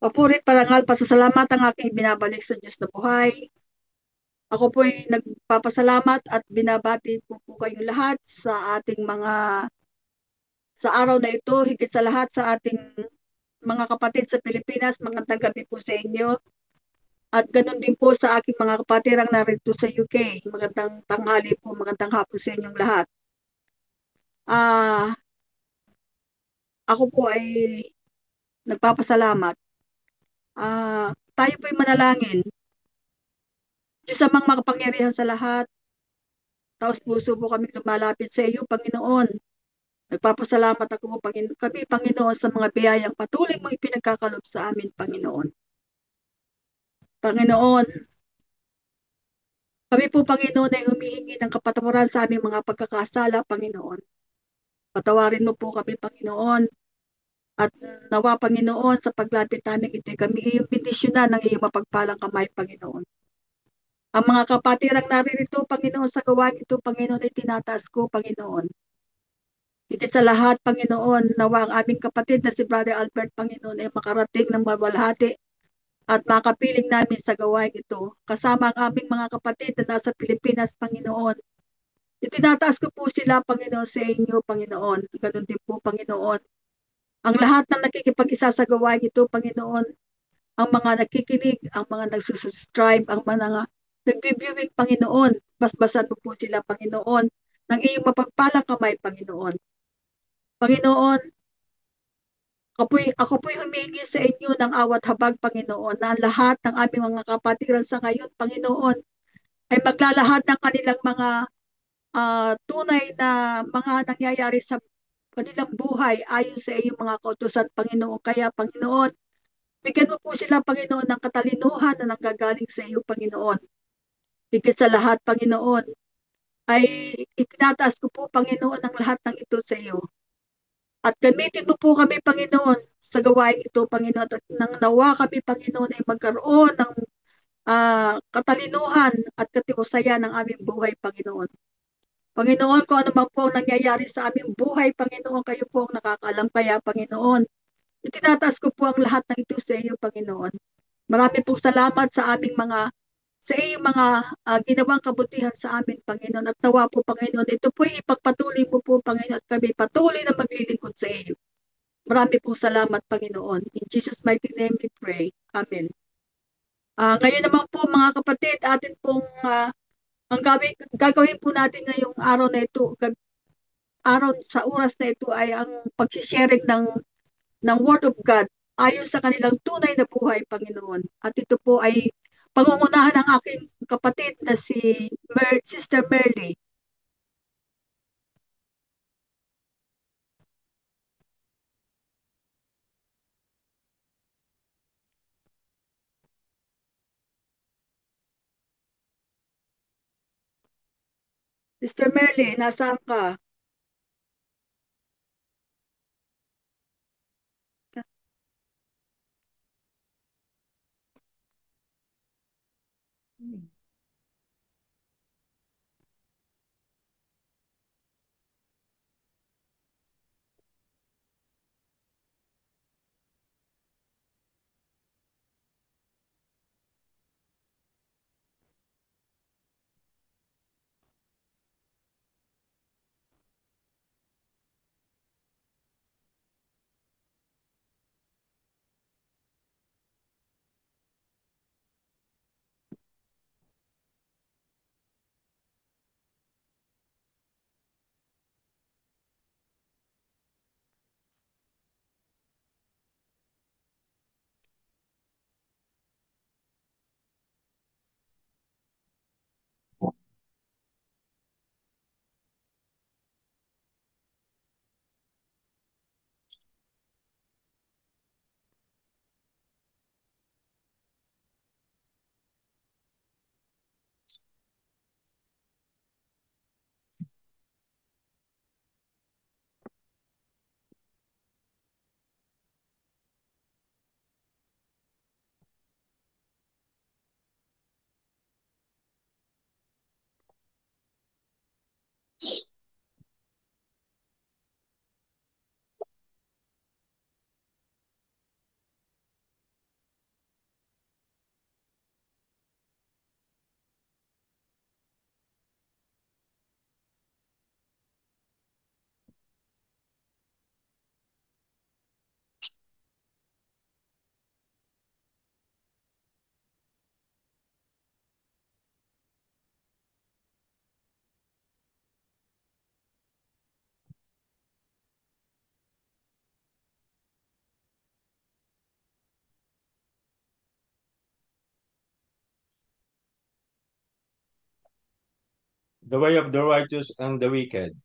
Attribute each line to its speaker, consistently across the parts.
Speaker 1: Papurit, parangal, pasasalamat ang aking binabalik sa Diyos na buhay. Ako po ay nagpapasalamat at binabati po kayong lahat sa ating sa araw na ito, higit sa lahat sa ating mga kapatid sa Pilipinas, magandang gabi po sa inyo. At ganun din po sa aking mga kapatid ang narito sa UK. Magandang tanghali po, magandang hapon sa inyong lahat. Ah, ako po ay nagpapasalamat. Tayo po ay manalangin. Diyos amang makapangyarihan sa lahat, taos puso po kami lumalapit sa iyo, Panginoon. Nagpapasalamat ako po, kami, Panginoon, sa mga biyayang patuloy mo ipinagkakalob sa amin, Panginoon. Panginoon, kami po, Panginoon, ay humihingi ng kapatawaran sa aming mga pagkakasala, Panginoon. Patawarin mo po kami, Panginoon, at nawa, Panginoon, sa paglapit namin ito, kami iyong bendisyonan ng iyong mapagpalang kamay, Panginoon. Ang mga kapatirang naririto, Panginoon, sa gawain ito, Panginoon, ay tinataas ko, Panginoon. Higit sa lahat, Panginoon, nawa ang aming kapatid na si Brother Albert, Panginoon, ay makarating ng mabalhati at makapiling namin sa gawain ito. Kasama ang aming mga kapatid na nasa Pilipinas, Panginoon. Itinataas ko po sila, Panginoon, sa inyo, Panginoon. Ganun din po, Panginoon. Ang lahat ng nakikipag-isa sa gawain ito, Panginoon, ang mga nakikinig, ang mga nagsusubscribe, ang mga nag-viewing, Panginoon, basbasan mo po sila, Panginoon, ng iyong mapagpalang kamay, Panginoon. Panginoon, ako po'y humingi sa inyo ng awat habag, Panginoon, na lahat ng aming mga kapatiran sa ngayon, Panginoon, ay maglalahad ng kanilang mga tunay na mga nangyayari sa kanilang buhay ayon sa iyong mga kautusan, Panginoon. Kaya, Panginoon, bigyan mo po sila, Panginoon, ng katalinuhan na nanggagaling sa iyo, Panginoon. Higit sa lahat, Panginoon, ay itinataas ko po, Panginoon, ang lahat ng ito sa iyo. At gamitin mo po kami, Panginoon, sa gawain ito, Panginoon, at nang nawa kami, Panginoon, ay magkaroon ng katalinuhan at katiwasayan ng aming buhay, Panginoon. Panginoon, kung ano man po ang nangyayari sa aming buhay, Panginoon, kayo po ang nakakaalam. Kaya, Panginoon, itinataas ko po ang lahat ng ito sa iyo, Panginoon. Marami pong salamat sa iyong mga ginawang kabutihan sa amin, Panginoon. At nawa po, Panginoon, ito po ipagpatuloy mo po, Panginoon, at kami patuloy na maglilingkod sa iyo. Marami pong salamat, Panginoon. In Jesus' mighty name we pray. Amen. Ngayon naman po, mga kapatid, atin pong ang gagawin po natin ngayong araw na ito, araw sa oras na ito ay ang pag-sharing ng Word of God ayon sa kanilang tunay na buhay, Panginoon. At ito po ay pangungunahan ng aking kapatid na si Sister Merly. Sister Merly, nasaan ka?
Speaker 2: The way of the righteous and the wicked.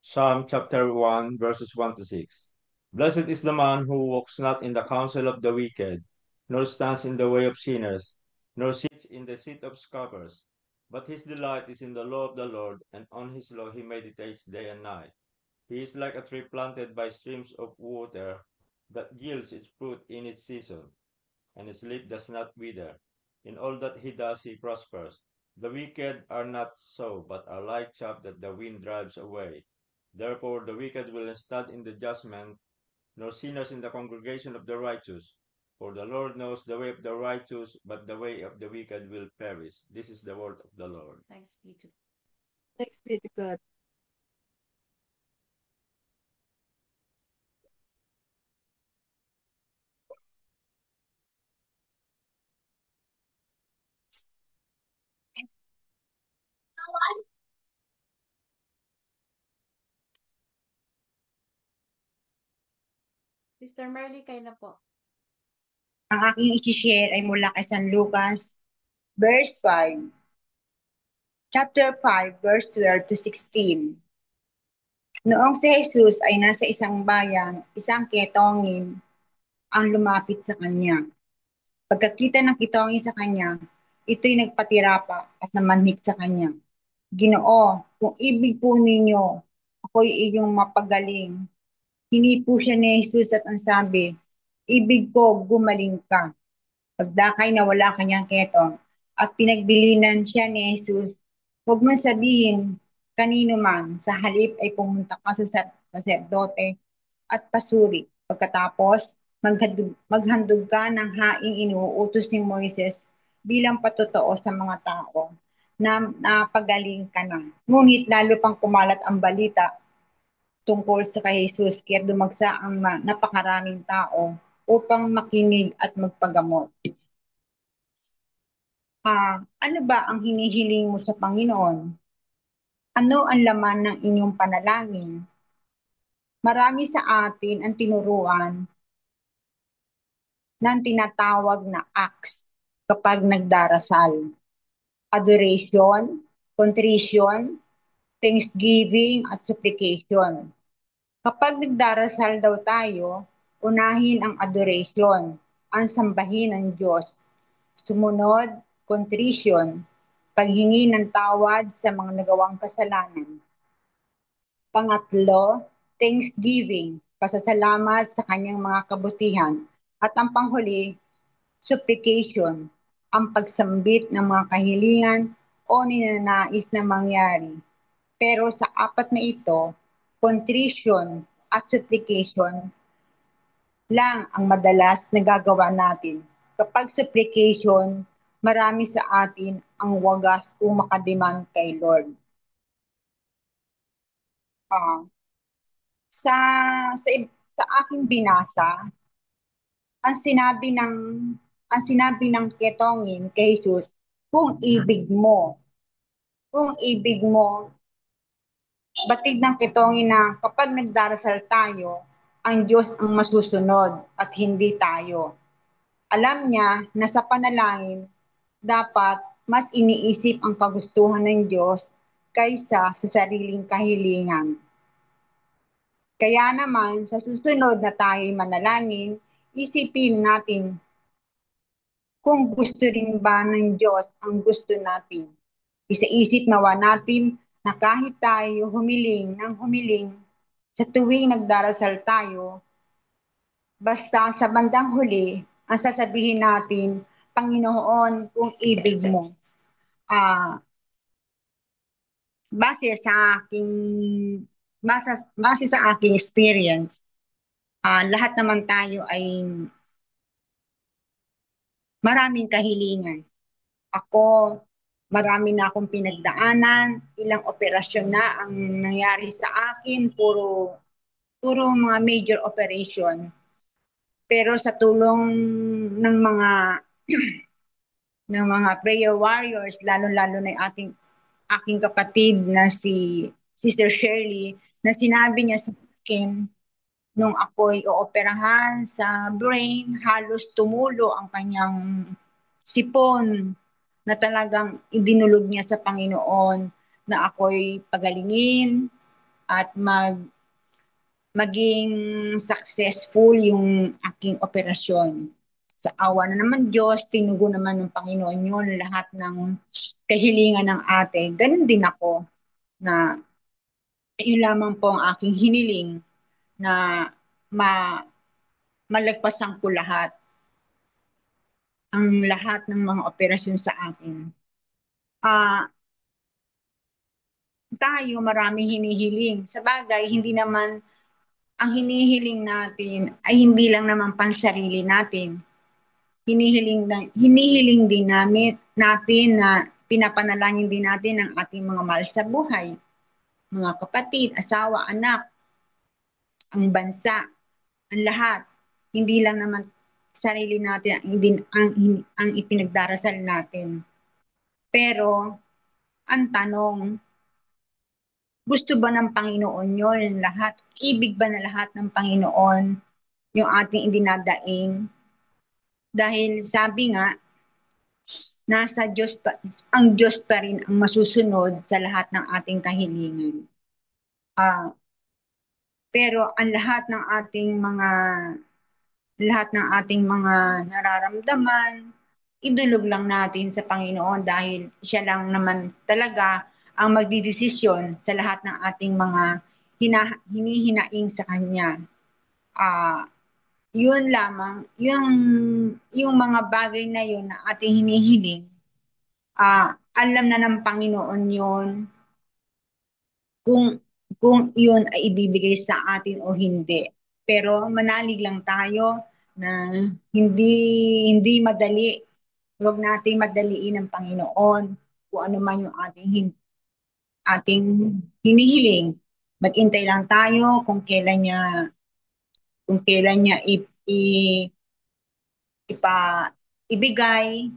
Speaker 2: Psalm chapter 1, verses 1 to 6. Blessed is the man who walks not in the counsel of the wicked, nor stands in the way of sinners, nor sits in the seat of scoffers. But his delight is in the law of the Lord, and on his law he meditates day and night. He is like a tree planted by streams of water that yields its fruit in its season, and his leaf does not wither. In all that he does, he prospers. The wicked are not so, but are like chaff that the wind drives away. Therefore, the wicked will not stand in the judgment, nor sinners in the congregation of the righteous. For the Lord knows the way of the righteous, but the way of the wicked will perish. This is the word of the Lord.
Speaker 3: Thanks be to
Speaker 1: Thanks be to God.
Speaker 3: Sister Merly, kayo na po.
Speaker 4: Ang aking i-share ay mula kay San Lucas, verse 5, chapter 5, verse 12 to 16. Noong si Jesus ay nasa isang bayan, isang ketongin ang lumapit sa kanya. Pagkakita ng ketongin sa kanya, ito'y nagpatirapa at namanhik sa kanya. Ginoo, kung ibig po ninyo, ako'y iyong mapagaling. Hinipo siya ni Jesus at ang sabi, ibig ko, gumaling ka. Pagdakay na wala kanyang ketong at pinagbilinan siya ni Jesus, huwag mong sabihin kanino man, sa halip ay pumunta ka sa saserdote at pasuri. Pagkatapos, maghandog ka ng haing inuutos ni Moises bilang patotoo sa mga tao na napagaling ka na. Ngunit lalo pang kumalat ang balita tungkol sa kay Jesus kaya dumagsa ang napakaraming tao upang makinig at magpagamot. Ano ba ang hinihiling mo sa Panginoon? Ano ang laman ng inyong panalangin? Marami sa atin ang tinuruan ng tinatawag na acts kapag nagdarasal. Adoration, contrition, thanksgiving at supplication. Kapag nagdarasal daw tayo, unahin ang adoration, ang sambahin ng Diyos. Sumunod, contrition, paghingi ng tawad sa mga nagawang kasalanan. Pangatlo, thanksgiving, pasasalamat sa kanyang mga kabutihan. At ang panghuli, supplication, ang pagsambit ng mga kahilingan o ninanais na mangyari. Pero sa apat na ito, contrition at supplication lang ang madalas nagagawa natin. Kapag supplication, marami sa atin ang wagas kung makadiman kay Lord. Uh, sa, sa sa aking binasa, ang sinabi ng ang sinabi ng ketongin kay Jesus, kung ibig mo, batid ng ketongin na kapag nagdarasal tayo, ang Diyos ang masusunod at hindi tayo. Alam niya na sa panalangin, dapat mas iniisip ang kagustuhan ng Diyos kaysa sa sariling kahilingan. Kaya naman, sa susunod na tayo'y manalangin, isipin natin kung gusto rin ba ng Diyos ang gusto natin. Isaisip nawa natin na kahit tayo humiling ng humiling sa tuwing nagdarasal tayo, basta sa bandang huli, ang sasabihin natin, Panginoon, kung ibig mo. Base sa aking base sa aking experience, lahat naman tayo ay maraming kahilingan. Ako, marami na akong pinagdaanan, ilang operasyon na ang nangyari sa akin, puro mga major operation. Pero sa tulong ng mga ng mga prayer warriors, lalo-lalo na yung aking kapatid na si Sister Shirley, na sinabi niya sa akin nung ako'y ooperahan sa brain, halos tumulo ang kanyang sipon na talagang idinulog niya sa Panginoon. na ako'y pagalingin at maging successful yung aking operasyon. Sa awa na naman Diyos, tinugo naman ng Panginoon yun lahat ng kahilingan ng ate. Ganun din ako na yun lamang po ang aking hiniling na malagpasan ko lahat ng mga operasyon sa akin. Tayo maraming hinihiling. Sa bagay, hindi naman ang hinihiling natin ay hindi lang naman pansarili natin. Hinihiling din natin na pinapanalangin din natin ang ating mga mahal sa buhay, mga kapatid, asawa, anak, ang bansa, ang lahat. Hindi lang naman sarili natin ang ipinagdarasal natin. Pero ang tanong, gusto ba ng Panginoon yun lahat? Ibig ba na lahat ng Panginoon yung ating idinadaing? Dahil sabi nga, nasa Diyos ang Diyos pa rin ang masusunod sa lahat ng ating kahilingan. Pero ang lahat ng ating mga nararamdaman, idulog lang natin sa Panginoon dahil siya lang naman talaga ang magdidesisyon sa lahat ng ating mga hinihinaing sa Kanya. Yun lamang, yung mga bagay na yun na ating hinihiling, alam na ng Panginoon yun kung yun ay ibibigay sa atin o hindi. Pero manalig lang tayo na hindi madali. Huwag nating madaliin ng Panginoon kung ano man yung ating hinihiling. Mag-intay lang tayo kung kailan niya ibigay,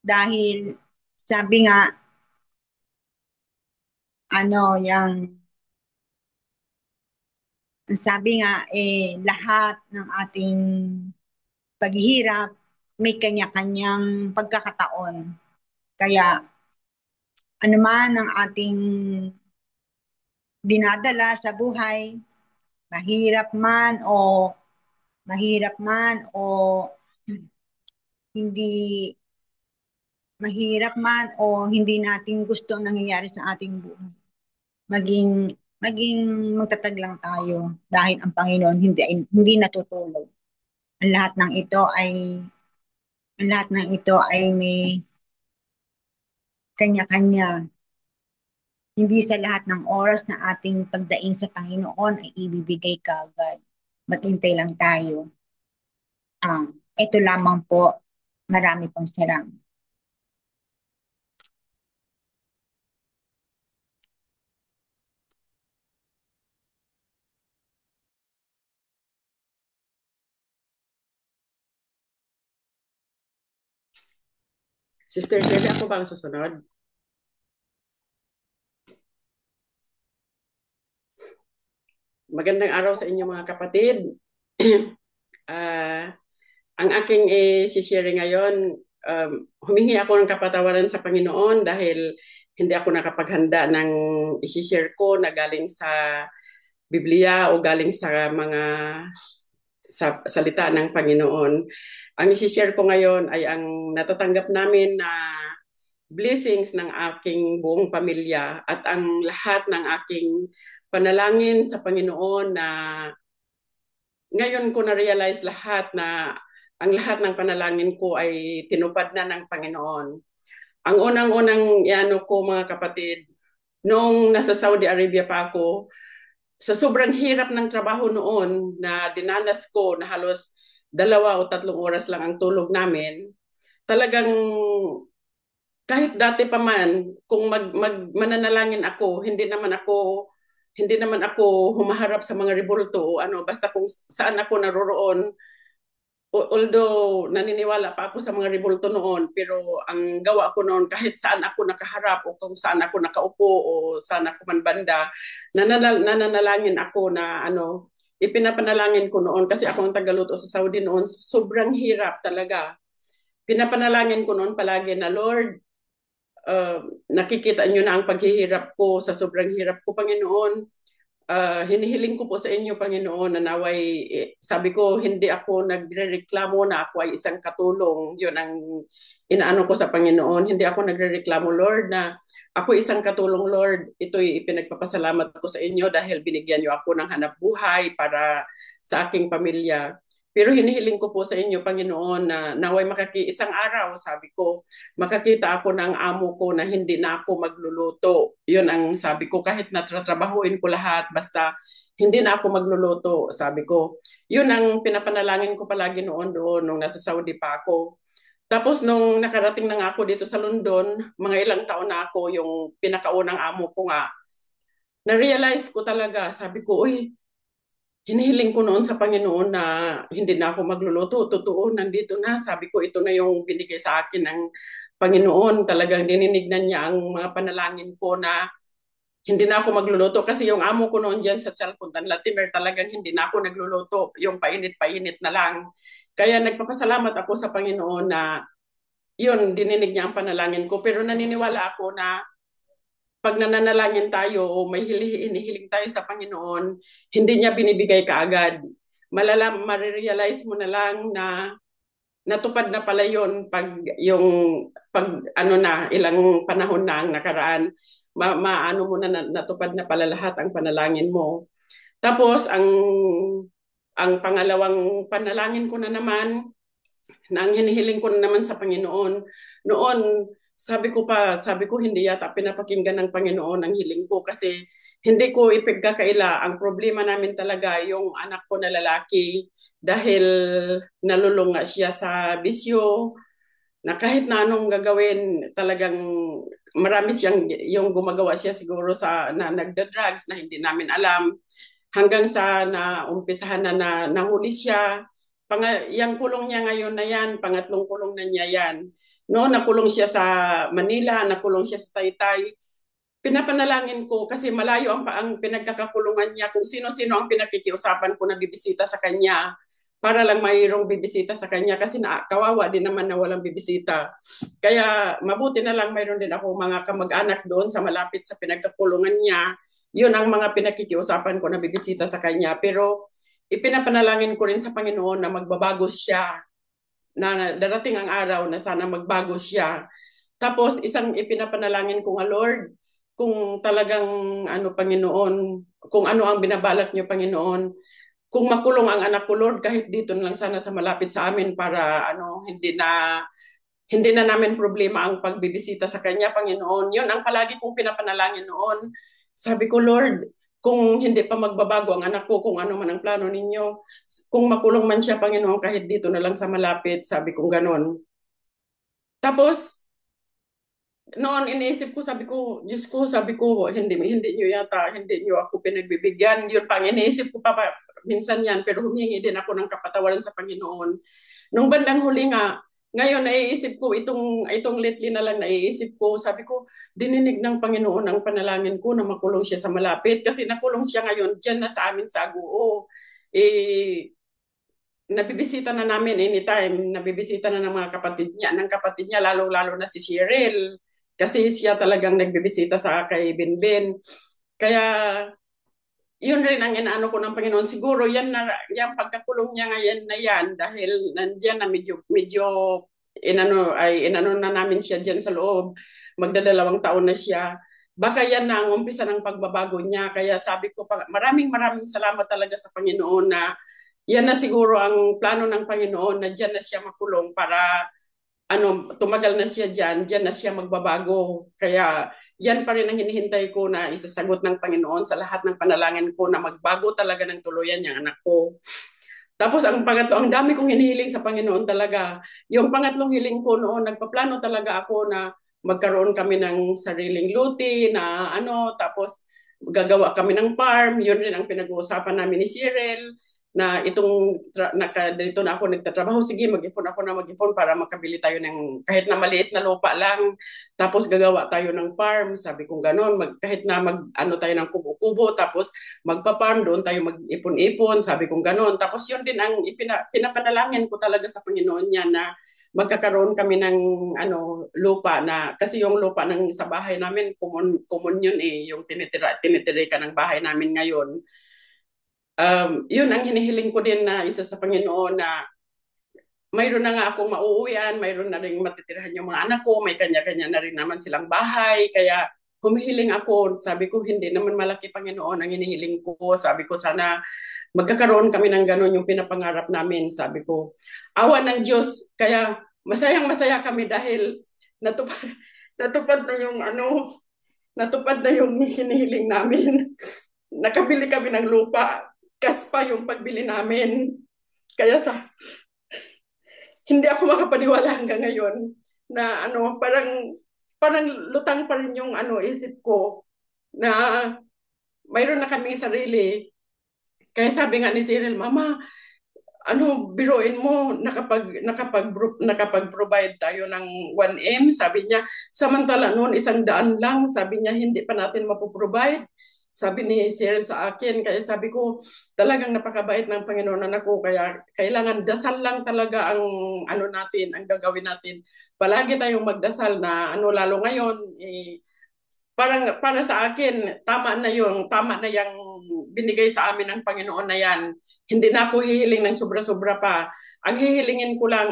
Speaker 4: dahil sabi nga lahat ng ating paghihirap may kanya-kanyang pagkakataon. Kaya ano man ang ating dinadala sa buhay, mahirap man o hindi natin gusto ang nangyayari sa ating buhay. Maging magtatag lang tayo dahil ang Panginoon hindi natutulog. Ang lahat ng ito ay may kanya-kanya. Hindi sa lahat ng oras na ating pagdaing sa Panginoon ay ibibigay kaagad. Maghintay lang tayo. Ito lamang po. Marami pong salamat.
Speaker 5: Sister Shirley, ako ba ang susunod? Magandang araw sa inyo mga kapatid. Ang aking i-share ngayon, humingi ako ng kapatawaran sa Panginoon dahil hindi ako nakapaghanda ng i-share ko na galing sa Biblia o galing sa mga salita ng Panginoon. Ang i-share ko ngayon ay ang natatanggap namin na blessings ng aking buong pamilya at ang lahat ng aking panalangin sa Panginoon na ngayon ko na-realize lahat na ang lahat ng panalangin ko ay tinupad na ng Panginoon. Ang unang-unang ko mga kapatid, noong nasa Saudi Arabia pa ako, sa sobrang hirap ng trabaho noon na dinanas ko na halos 2 o 3 oras lang ang tulog namin, talagang kahit dati pa man, kung mananalangin ako, hindi naman ako humaharap sa mga rebulto o basta kung saan ako naroroon. Although naniniwala pa ako sa mga rebulto noon, pero ang gawa ko noon kahit saan ako nakaharap o kung saan ako nakaupo o saan ako man banda, nananalangin ako na ipinapanalangin ko noon kasi ako ang tagaluto sa Saudi noon. Sobrang hirap talaga. Pinapanalangin ko noon palagi na, Lord, nakikita nyo na ang paghihirap ko, sa sobrang hirap ko, Panginoon. Hinihiling ko po sa inyo, Panginoon, na naway, sabi ko, hindi ako nagrereklamo na ako ay isang katulong. Yun ang inaano ko sa Panginoon. Hindi ako nagrereklamo, Lord, na ako isang katulong, Lord. Ito'y ipinagpapasalamat ko sa inyo dahil binigyan niyo ako ng hanap buhay para sa aking pamilya. Pero hinihiling ko po sa inyo, Panginoon, na naway isang araw, sabi ko, makakita ako ng amo ko na hindi na ako magluluto. Yun ang sabi ko, kahit natratrabahuin ko lahat, basta hindi na ako magluluto, sabi ko. Yun ang pinapanalangin ko palagi noon doon, nung nasa Saudi pa ako. Tapos nung nakarating na nga ako dito sa London, mga ilang taon na ako, yung pinakaunang amo ko nga, na-realize ko talaga, sabi ko, uy, hinihiling ko noon sa Panginoon na hindi na ako magluluto. Totoo, nandito na. Sabi ko, ito na yung binigay sa akin ng Panginoon. Talagang dininignan niya ang mga panalangin ko na hindi na ako magluluto. Kasi yung amo ko noon dyan sa Chalpuntan Latimer, talagang hindi na ako nagluluto. Yung painit-painit na lang. Kaya nagpapasalamat ako sa Panginoon na yun, dininig niya ang panalangin ko. Pero naniniwala ako na pag nananalangin tayo o may hinihiling tayo sa Panginoon, hindi niya binibigay kaagad. Marirealize mo na lang na natupad na pala yun pag ilang panahon na ang nakaraan, maano mo na natupad na pala lahat ang panalangin mo. Tapos ang pangalawang panalangin ko na naman, na ang hinihiling ko na naman sa Panginoon, noon sabi ko hindi yata pinapakinggan ng Panginoon ang hiling ko kasi hindi ko ipagkakaila. Ang problema namin talaga yung anak ko na lalaki dahil nalulunga siya sa bisyo na kahit na anong gagawin talagang marami siyang yung gumagawa siya siguro na nagda-drugs na hindi namin alam hanggang sa naumpisahan na nahuli siya. Yung kulong niya ngayon na yan, pangatlong kulong na niya yan. No, nakulong siya sa Manila, nakulong siya sa Taytay. Pinapanalangin ko kasi malayo ang pinagkakakulungan niya kung sino-sino ang pinakikiusapan ko na bibisita sa kanya para lang mayroong bibisita sa kanya kasi kawawa din naman na walang bibisita. Kaya mabuti na lang mayroon din ako mga kamag-anak doon sa malapit sa pinagkakulungan niya. Yun ang mga pinakikiusapan ko na bibisita sa kanya. Pero ipinapanalangin ko rin sa Panginoon na magbabago siya, na darating ang araw na sana magbago siya. Tapos isang ipinapanalangin ko nga, Lord, kung talagang Panginoon, kung ano ang binabalak niyo, Panginoon, kung makulong ang anak ko, Lord, kahit dito na lang sana sa malapit sa amin para hindi na namin problema ang pagbibisita sa kanya, Panginoon. Yun ang palagi kong pinapanalangin noon. Sabi ko, Lord, kung hindi pa magbabago ang anak ko, kung ano man ang plano ninyo, kung makulong man siya, Panginoon, kahit dito na lang sa malapit, sabi kong ganon. Tapos, noon iniisip ko, sabi ko, Diyos ko, sabi ko, hindi niyo ako pinagbibigyan. Yun pang iniisip ko pa minsan yan, pero humingi din ako ng kapatawaran sa Panginoon. Nung bandang huli nga, ngayon naiisip ko, itong lately na lang naiisip ko, sabi ko, dininig ng Panginoon ang panalangin ko na makulong siya sa malapit. Kasi nakulong siya ngayon dyan na sa amin sa Aguo. Nabibisita na namin anytime, nabibisita na ng mga kapatid niya, lalo-lalo na si Cheryl. Kasi siya talagang nagbibisita sa kay Binbin. Kaya yun rin ang inaano ko ng Panginoon. Siguro yan pagkakulong niya ngayon na yan dahil nandiyan na medyo inano na namin siya diyan sa loob. Magdadalawang taon na siya. Baka yan na ang umpisa ng pagbabago niya. Kaya sabi ko, maraming salamat talaga sa Panginoon na yan na siguro ang plano ng Panginoon na diyan na siya makulong para tumagal na siya diyan na siya magbabago. Kaya yan pa rin ang hinihintay ko na isasagot ng Panginoon sa lahat ng panalangin ko na magbago talaga ng tuluyan yung anak ko. Tapos ang pangatlo, ang dami kong hinihiling sa Panginoon talaga. Yung pangatlong hiling ko noon, nagpaplano talaga ako na magkaroon kami ng sariling luti tapos gagawa kami ng farm. Yun rin ang pinag-uusapan namin ni Cheryl na itong dito na ako nagtatrabaho, sige, mag-ipon para makabili tayo ng kahit na maliit na lupa lang, tapos gagawa tayo ng farm, sabi kong ganon, kahit na ano tayo ng kubo-kubo, tapos magpa-farm, doon tayo mag-ipon-ipon, sabi kong ganon. Tapos yun din ang pinapanalangin ko talaga sa Panginoon niya na magkakaroon kami ng lupa na kasi yung lupa ng sa bahay namin common yun yung tinitira ka ng bahay namin ngayon. Yun ang hinihiling ko din na isa sa Panginoon na mayroon na nga akong mauuwian, mayroon na rin matitirahan yung mga anak ko, may kanya-kanya na rin naman silang bahay, kaya humihiling ako, sabi ko hindi naman malaki Panginoon ang hinihiling ko, sabi ko sana magkakaroon kami ng gano'n yung pinapangarap namin, sabi ko. Awa ng Diyos, kaya masayang-masaya kami dahil natupad, natupad na yung natupad na yung hinihiling namin. Nakabili kami ng lupa, kas pa yung pagbili namin. Kaya hindi ako makapaniwala hanggang ngayon na parang lutang pa rin yung isip ko na mayroon na kaming sarili. Kaya sabi nga ni Cyril, Mama, biruin mo, nakapag-provide tayo ng 1M, sabi niya, samantala noon 100 lang, sabi niya, hindi pa natin mapoprovide. Sabi ni Cyril sa akin, kaya sabi ko, talagang napakabait ng Panginoon anak ko, kaya kailangan dasal lang talaga ang natin, ang gagawin natin. Palagi tayong magdasal na lalo ngayon, parang para sa akin, tama na yung binigay sa amin ng Panginoon na yan. Hindi na ako hihiling ng sobra-sobra pa. Ang hihilingin ko lang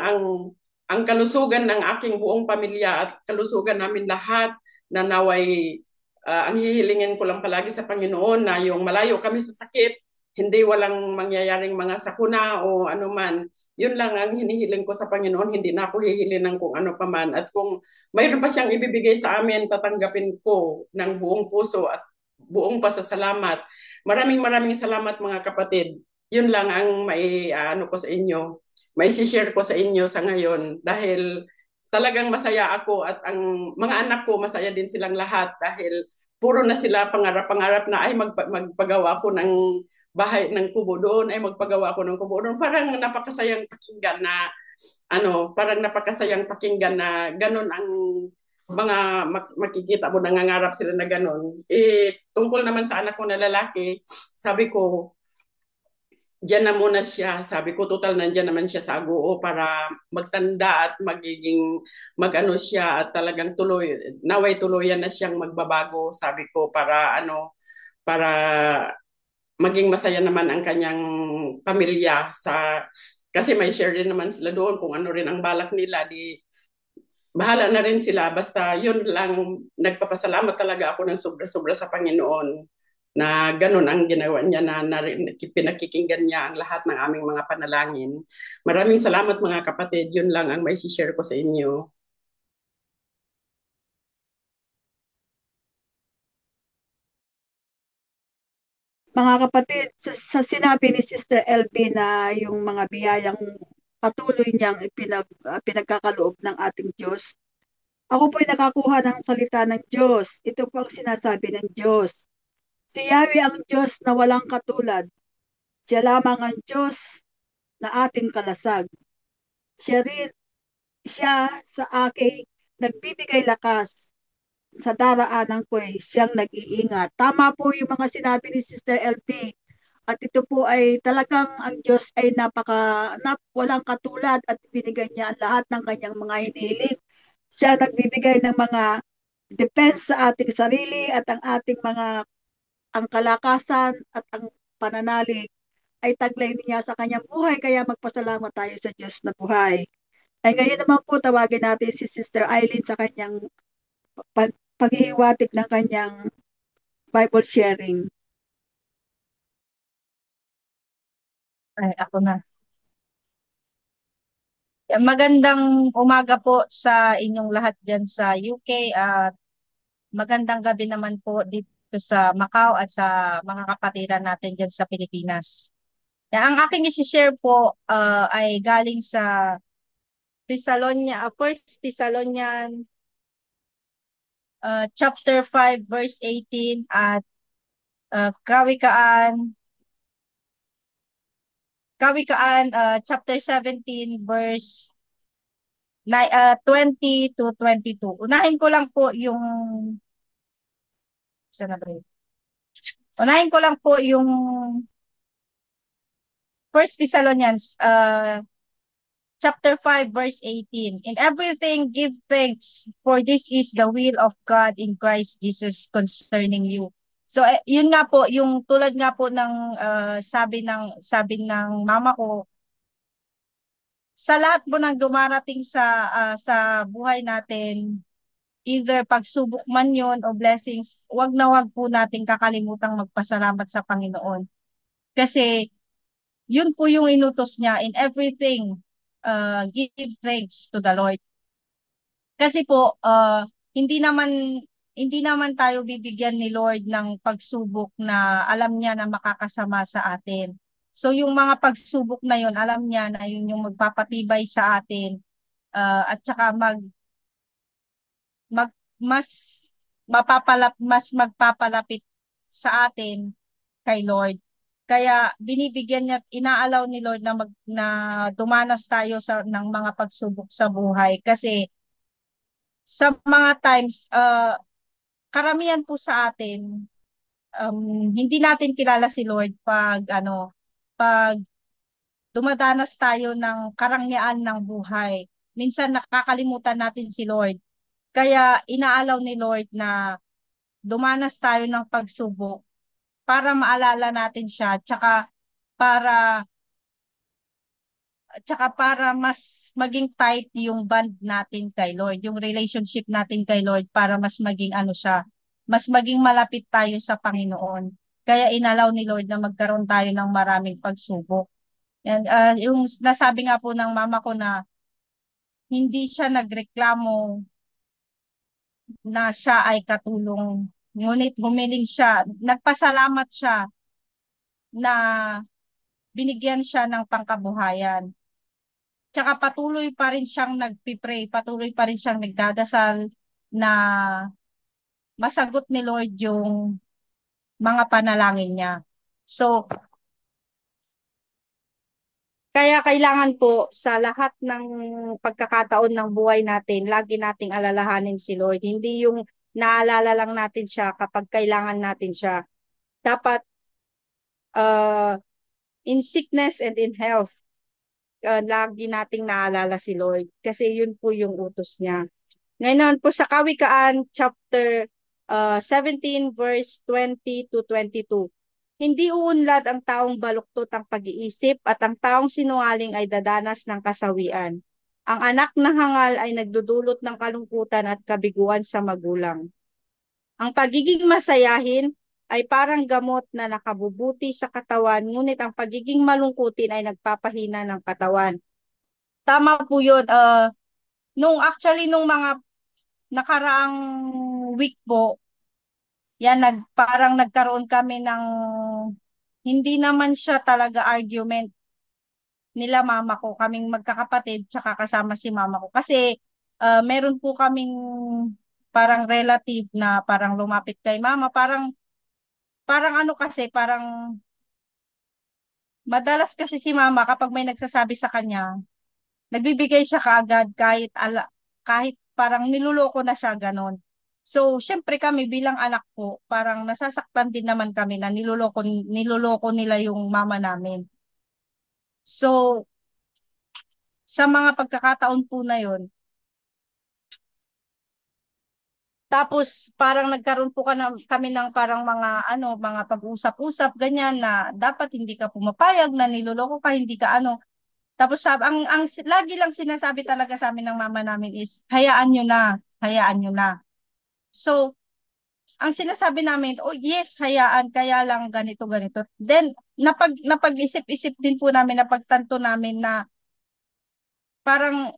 Speaker 5: ang kalusugan ng aking buong pamilya at kalusugan namin lahat na naway ang hihilingin ko lang palagi sa Panginoon na yung malayo kami sa sakit, hindi walang mangyayaring mga sakuna o anuman. Yun lang ang hinihiling ko sa Panginoon, hindi na ako hihiling ng kung ano pa man. At kung mayroon pa siyang ibibigay sa amin, tatanggapin ko ng buong puso at buong pasasalamat. Maraming salamat mga kapatid. Yun lang ang ko sa inyo, may share ko sa inyo sa ngayon dahil talagang masaya ako at ang mga anak ko masaya din silang lahat dahil puro na sila pangarap na ay magpagawa ko ng bahay ng kubo doon, ay magpagawa ako ng kubo doon. Parang napakasayang pakinggan na ganun ang mga makikita mo, nangangarap sila na ganun. Tungkol naman sa anak ko na lalaki, sabi ko, diyan na muna siya. Sabi ko, total nandiyan naman siya sa Agoo para magtanda at mag-ano siya at talagang naway tuluyan na siyang magbabago. Sabi ko, para maging masaya naman ang kanyang pamilya kasi may share din naman sila doon kung ano rin ang balak nila, di bahala na rin sila. Basta yun lang, nagpapasalamat talaga ako ng sobra-sobra sa Panginoon na ganun ang ginawa niya na pinakikinggan niya ang lahat ng aming mga panalangin. Maraming salamat mga kapatid. Yun lang ang may share ko sa inyo.
Speaker 1: Mga kapatid, sa sinabi ni Sister LB na yung mga biyayang patuloy niyang pinagkakaloob ng ating Diyos, ako po'y nakakuha ng salita ng Diyos. Ito po ang sinasabi ng Diyos. Si Yahweh ang Diyos na walang katulad. Siya lamang ang Diyos na ating kalasag. Siya sa aking nagbibigay lakas. Sa daraanan ko'y siyang nag-iingat. Tama po yung mga sinabi ni Sister LP. At ito po ay talagang ang Diyos ay walang katulad at binigay niya ang lahat ng kanyang mga hinihiling. Siya nagbibigay ng mga defense sa ating sarili at ang kalakasan at ang pananalig ay taglay niya sa kanyang buhay, kaya magpasalamat tayo sa Diyos na buhay. Ay ngayon naman po tawagin natin si Sister Eileen sa kanyang paghihiwatig ng kanyang Bible sharing.
Speaker 6: Ay, ako na. Magandang umaga po sa inyong lahat dyan sa UK at magandang gabi naman po dito sa Macau at sa mga kapatiran natin dyan sa Pilipinas. Ang aking isi-share po ay galing sa First Thessalonians chapter 5 verse 18 at Kawikaan Kawikaan, chapter 17, verse 20 to 22. Unahin ko lang po yung Unahin ko lang po yung 1 Thessalonians chapter 5 verse 18. In everything give thanks, for this is the will of God in Christ Jesus concerning you. So yun nga po, yung tulad nga po ng sabi ng mama ko, sa lahat po ng dumarating sa buhay natin, either pagsubok man yun o blessings, wag na wag po natin kakalimutang magpasalamat sa Panginoon. Kasi yun po yung inutos niya, in everything, give thanks to the Lord. Kasi po, hindi naman tayo bibigyan ni Lord ng pagsubok na alam niya na makakasama sa atin. So yung mga pagsubok na yun, alam niya na yun yung magpapatibay sa atin, at saka mas magpapalapit sa atin kay Lord. Kaya binibigyan niya, inaalaw ni Lord na dumanas tayo ng mga pagsubok sa buhay. Kasi sa mga times, karamihan po sa atin, hindi natin kilala si Lord pag dumadanas tayo ng karangyaan ng buhay. Minsan nakakalimutan natin si Lord. Kaya inaalaw ni Lord na dumanas tayo ng pagsubok para maalala natin siya, para para mas maging tight yung bond natin kay Lord, yung relationship natin kay Lord, para mas maging mas maging malapit tayo sa Panginoon. Kaya inalaw ni Lord na magkaroon tayo ng maraming pagsubok. And yung nasabi nga po ng mama ko na hindi siya nagreklamo na siya ay katulong. Ngunit humiling siya, nagpasalamat siya na binigyan siya ng pangkabuhayan. Tsaka patuloy pa rin siyang nagpipray, patuloy pa rin siyang nagdadasal na masagot ni Lord yung mga panalangin niya. So, kaya kailangan po sa lahat ng pagkakataon ng buhay natin, lagi nating alalahanin si Lord. Hindi yung naalala lang natin siya kapag kailangan natin siya. Dapat in sickness and in health, lagi nating naalala si Lord. Kasi yun po yung utos niya. Ngayon po sa Kawikaan chapter 17 verse 20 to 22. Hindi uunlad ang taong baluktot ang pag-iisip at ang taong sinungaling ay dadanas ng kasawian. Ang anak na hangal ay nagdudulot ng kalungkutan at kabiguan sa magulang. Ang pagiging masayahin ay parang gamot na nakabubuti sa katawan, ngunit ang pagiging malungkutin ay nagpapahina ng katawan. Tama po yun. Nung mga nakaraang week po, yan, parang nagkaroon kami ng, hindi naman siya talaga argument nila mama ko, kaming magkakapatid, tsaka kasama si mama ko. Kasi meron po kaming parang relative na parang lumapit kay mama, parang ano kasi, parang madalas kasi si mama kapag may nagsasabi sa kanya, nagbibigay siya kaagad kahit parang niluloko na siya ganon. So, syempre kami bilang anak ko, parang nasasaktan din naman kami na niloloko nila yung mama namin. So, sa mga pagkakataon po na yon, tapos parang nagkaroon po kami ng parang mga pag-usap-usap ganyan na dapat hindi ka pumapayag na niloloko ka, hindi ka ano. Tapos ang lagi lang sinasabi talaga sa amin ng mama namin is hayaan nyo na, hayaan nyo na. So, ang sinasabi namin, oh yes, hayaan, kaya lang ganito. Then, napag-isip-isip din po namin, napagtanto namin na parang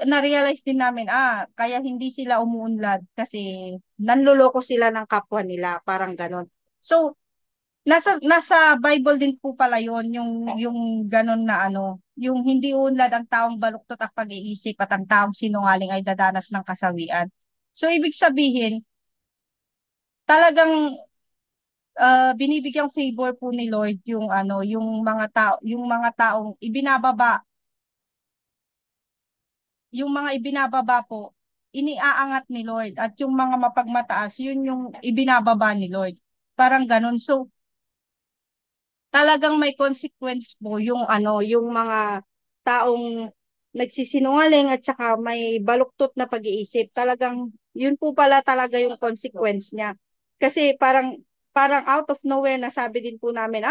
Speaker 6: na-realize din namin, kaya hindi sila umuunlad kasi nanloloko sila ng kapwa nila, parang ganon. So, nasa Bible din po pala yon, yung ganon na yung hindi unlad ang taong baluktot ang pag-iisip at ang taong sinungaling ay dadanas ng kasawian. So, ibig sabihin, talagang binibigyang favor po ni Lord yung yung mga taong yung mga ibinababa po, iniaangat ni Lord, at yung mga mapagmataas, yun yung ibinababa ni Lord. Parang ganun. So, talagang may consequence po yung mga taong nagsisinungaling at saka may baluktot na pag-iisip. Talagang yun po pala talaga yung consequence niya. Kasi parang out of nowhere nasabi din po namin,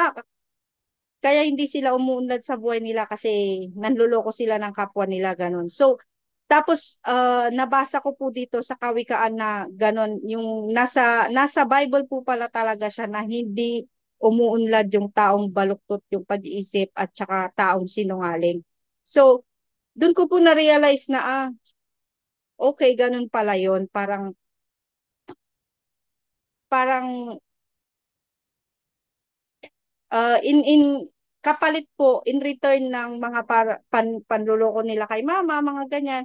Speaker 6: kaya hindi sila umuunlad sa buhay nila kasi nanloloko sila ng kapwa nila, ganun. So, tapos nabasa ko po dito sa kawikaan na ganun, yung nasa Bible po pala talaga siya na hindi umuunlad yung taong baluktot yung pag-iisip at saka taong sinungaling. So, doon ko po na-realize na okay, ganun pala yun. Parang in kapalit po in return ng mga panluloko nila kay mama, mga ganyan.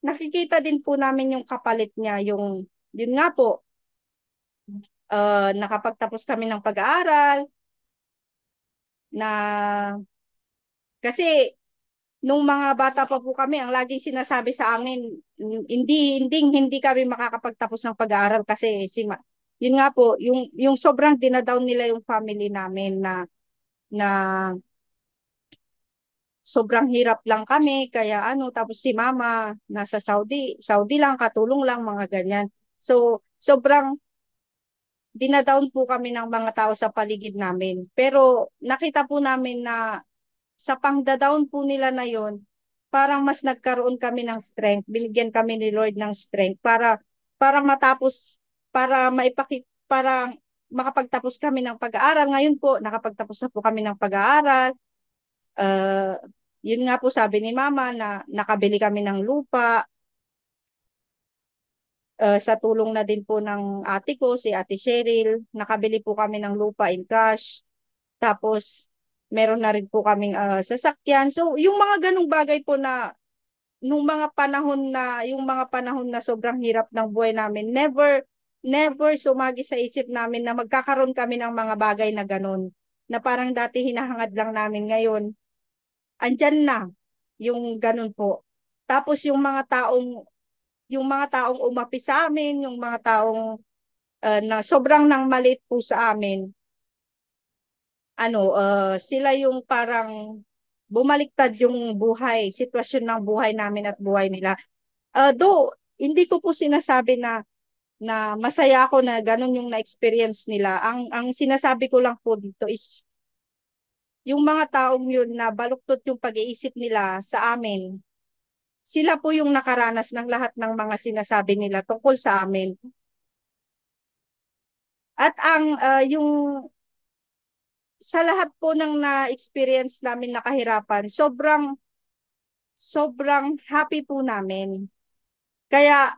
Speaker 6: Nakikita din po namin yung kapalit niya, yun nga po, nakapagtapos kami ng pag-aaral na kasi nung mga bata pa po kami, ang laging sinasabi sa amin, hindi kami makakapagtapos ng pag-aaral kasi yun nga po, yung sobrang dinadown nila yung family namin na sobrang hirap lang kami, kaya tapos si mama nasa Saudi lang, katulong lang, mga ganyan. So, sobrang dinadown po kami ng mga tao sa paligid namin. Pero nakita po namin na sa pangdadown po nila na yon, parang mas nagkaroon kami ng strength, binigyan kami ni Lord ng strength para matapos, para makapagtapos kami ng pag-aaral. Ngayon po, nakapagtapos na po kami ng pag-aaral. Yun nga po sabi ni mama na nakabili kami ng lupa, sa tulong na din po ng ate ko, si Ate Cheryl, nakabili po kami ng lupa in cash. Tapos, meron na rin po kaming sasakyan. So, yung mga ganong bagay po na, yung mga panahon na sobrang hirap ng buhay namin, never sumagi sa isip namin na magkakaroon kami ng mga bagay na ganon. Na parang dati hinahangad lang namin, ngayon andyan na yung ganon po. Tapos yung mga taong umapi sa amin, yung mga taong na sobrang nang maliit po sa amin, sila yung parang bumaliktad yung sitwasyon ng buhay namin at buhay nila. Though, hindi ko po sinasabi na masaya ako na ganun yung na-experience nila. Ang sinasabi ko lang po dito is, yung mga taong yun na baluktot yung pag-iisip nila sa amin, sila po yung nakaranas ng lahat ng mga sinasabi nila tungkol sa amin. At yung sa lahat po ng na-experience namin na kahirapan, sobrang happy po namin. Kaya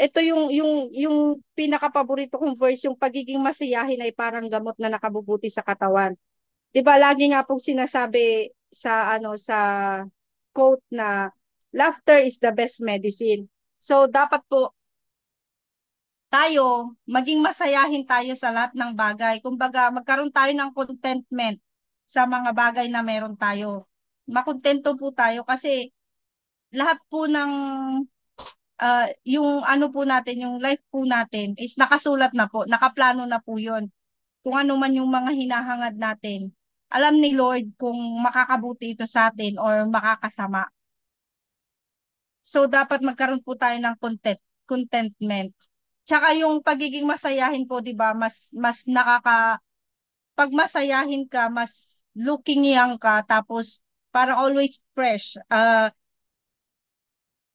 Speaker 6: ito yung pinaka-paborito kong verse, yung pagiging masiyahin ay parang gamot na nakabubuti sa katawan. 'Di ba, lagi nga pong sinasabi sa quote na laughter is the best medicine. So dapat po tayo maging masayahin tayo sa lahat ng bagay. Kumbaga, magkaroon tayo ng contentment sa mga bagay na meron tayo. Makontento po tayo kasi lahat po ng yung po natin, yung life po natin is nakasulat na po, nakaplano na po 'yon. Kung ano man yung mga hinahangad natin, alam ni Lord kung makakabuti ito sa atin or makakasama. So, dapat magkaroon po tayo ng contentment. Tsaka yung pagiging masayahin po, di ba, pag masayahin ka, mas looking young ka, tapos parang always fresh.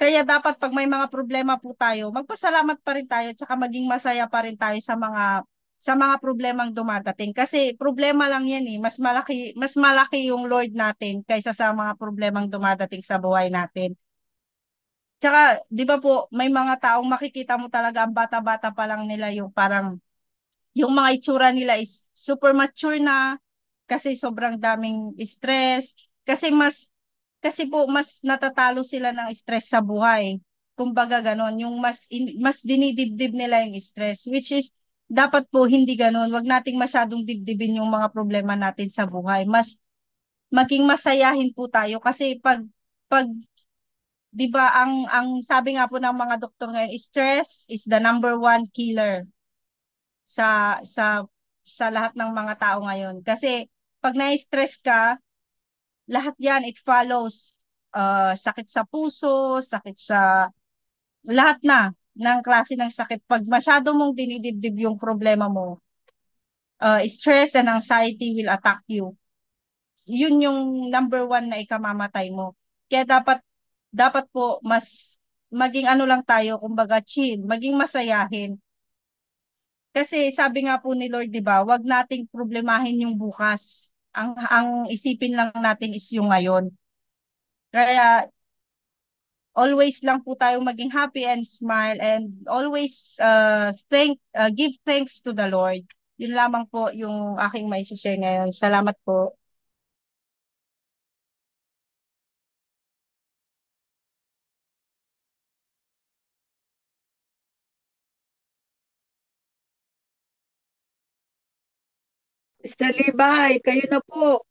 Speaker 6: Kaya dapat pag may mga problema po tayo, magpasalamat pa rin tayo, tsaka maging masaya pa rin tayo sa mga problemang dumadating. Kasi problema lang yan eh. Mas malaki yung Lord natin kaysa sa mga problemang dumadating sa buhay natin. Tsaka, di ba po, may mga taong makikita mo talaga ang bata-bata pa lang nila, yung parang, yung mga itsura nila is super mature na kasi sobrang daming stress. Kasi po, mas natatalo sila ng stress sa buhay. Kumbaga ganon, yung mas dinidibdib nila yung stress, which is, dapat po hindi ganun. Wag nating masyadong dibdibin yung mga problema natin sa buhay. Mas maging masayahin po tayo kasi pag 'di ba ang sabi nga po ng mga doktor ngayon, stress is the number one killer sa sa sa lahat ng mga tao ngayon. Kasi pag na-stress ka, lahat 'yan it follows. Sakit sa puso, sakit sa lahat na ng klase ng sakit. Pag masyado mong dinidibdib yung problema mo, stress and anxiety will attack you. Yun yung number one na ikamamatay mo. Kaya dapat po mas maging ano lang tayo, kumbaga chill, maging masayahin. Kasi sabi nga po ni Lord, 'di ba, wag nating problemahin yung bukas. Ang isipin lang natin is yung ngayon. Kaya always lang po tayong maging happy and smile and always give thanks to the Lord. Yun lamang po yung aking may share ngayon. Salamat po.
Speaker 1: Mr. Libay, kayo na po.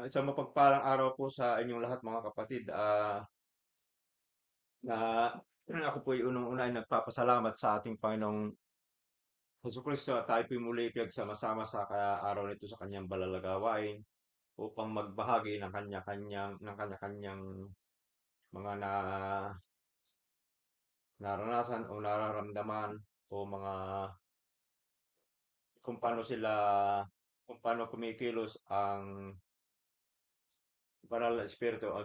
Speaker 2: Isang mapagpalang araw po sa inyong lahat mga kapatid. Na ako po ay unang-una ay nagpapasalamat sa ating Panginoong Jesucristo at tayo po muli pinagsama-sama sa araw nito sa kanyang balalagawain upang magbahagi ng kanya-kanyang mga naranasan o nararamdaman o mga kung kung paano kumikilos ang banal na Espiritu o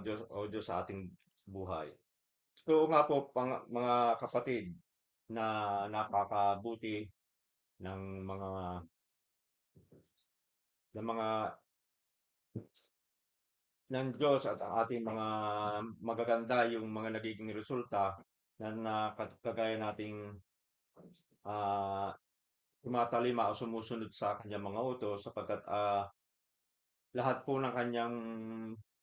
Speaker 2: Diyos sa ating buhay. Totoo nga po, mga kapatid, na napakabuti ng mga ng Diyos at ang ating mga magaganda yung mga nagiging resulta na kagaya nating tumatalima o sumusunod sa kanyang mga utos sapagkat lahat po ng kanyang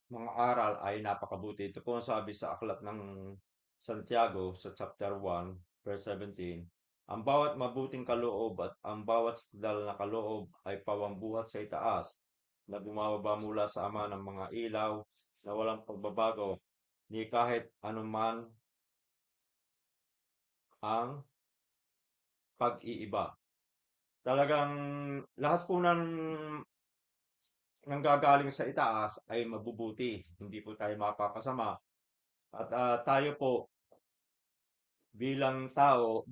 Speaker 2: mga aral ay napakabuti. Ito po ang sabi sa aklat ng Santiago sa chapter 1, verse 17. Ang bawat mabuting kaloob at ang bawat sakdal na kaloob ay pawangbuhat sa itaas na bumababa mula sa Ama ng mga ilaw na walang pagbabago ni kahit anuman ang pag-iiba. Talagang lahat po ng nanggagaling sa itaas ay mabubuti. Hindi po tayo mapapasama. At tayo po bilang tayo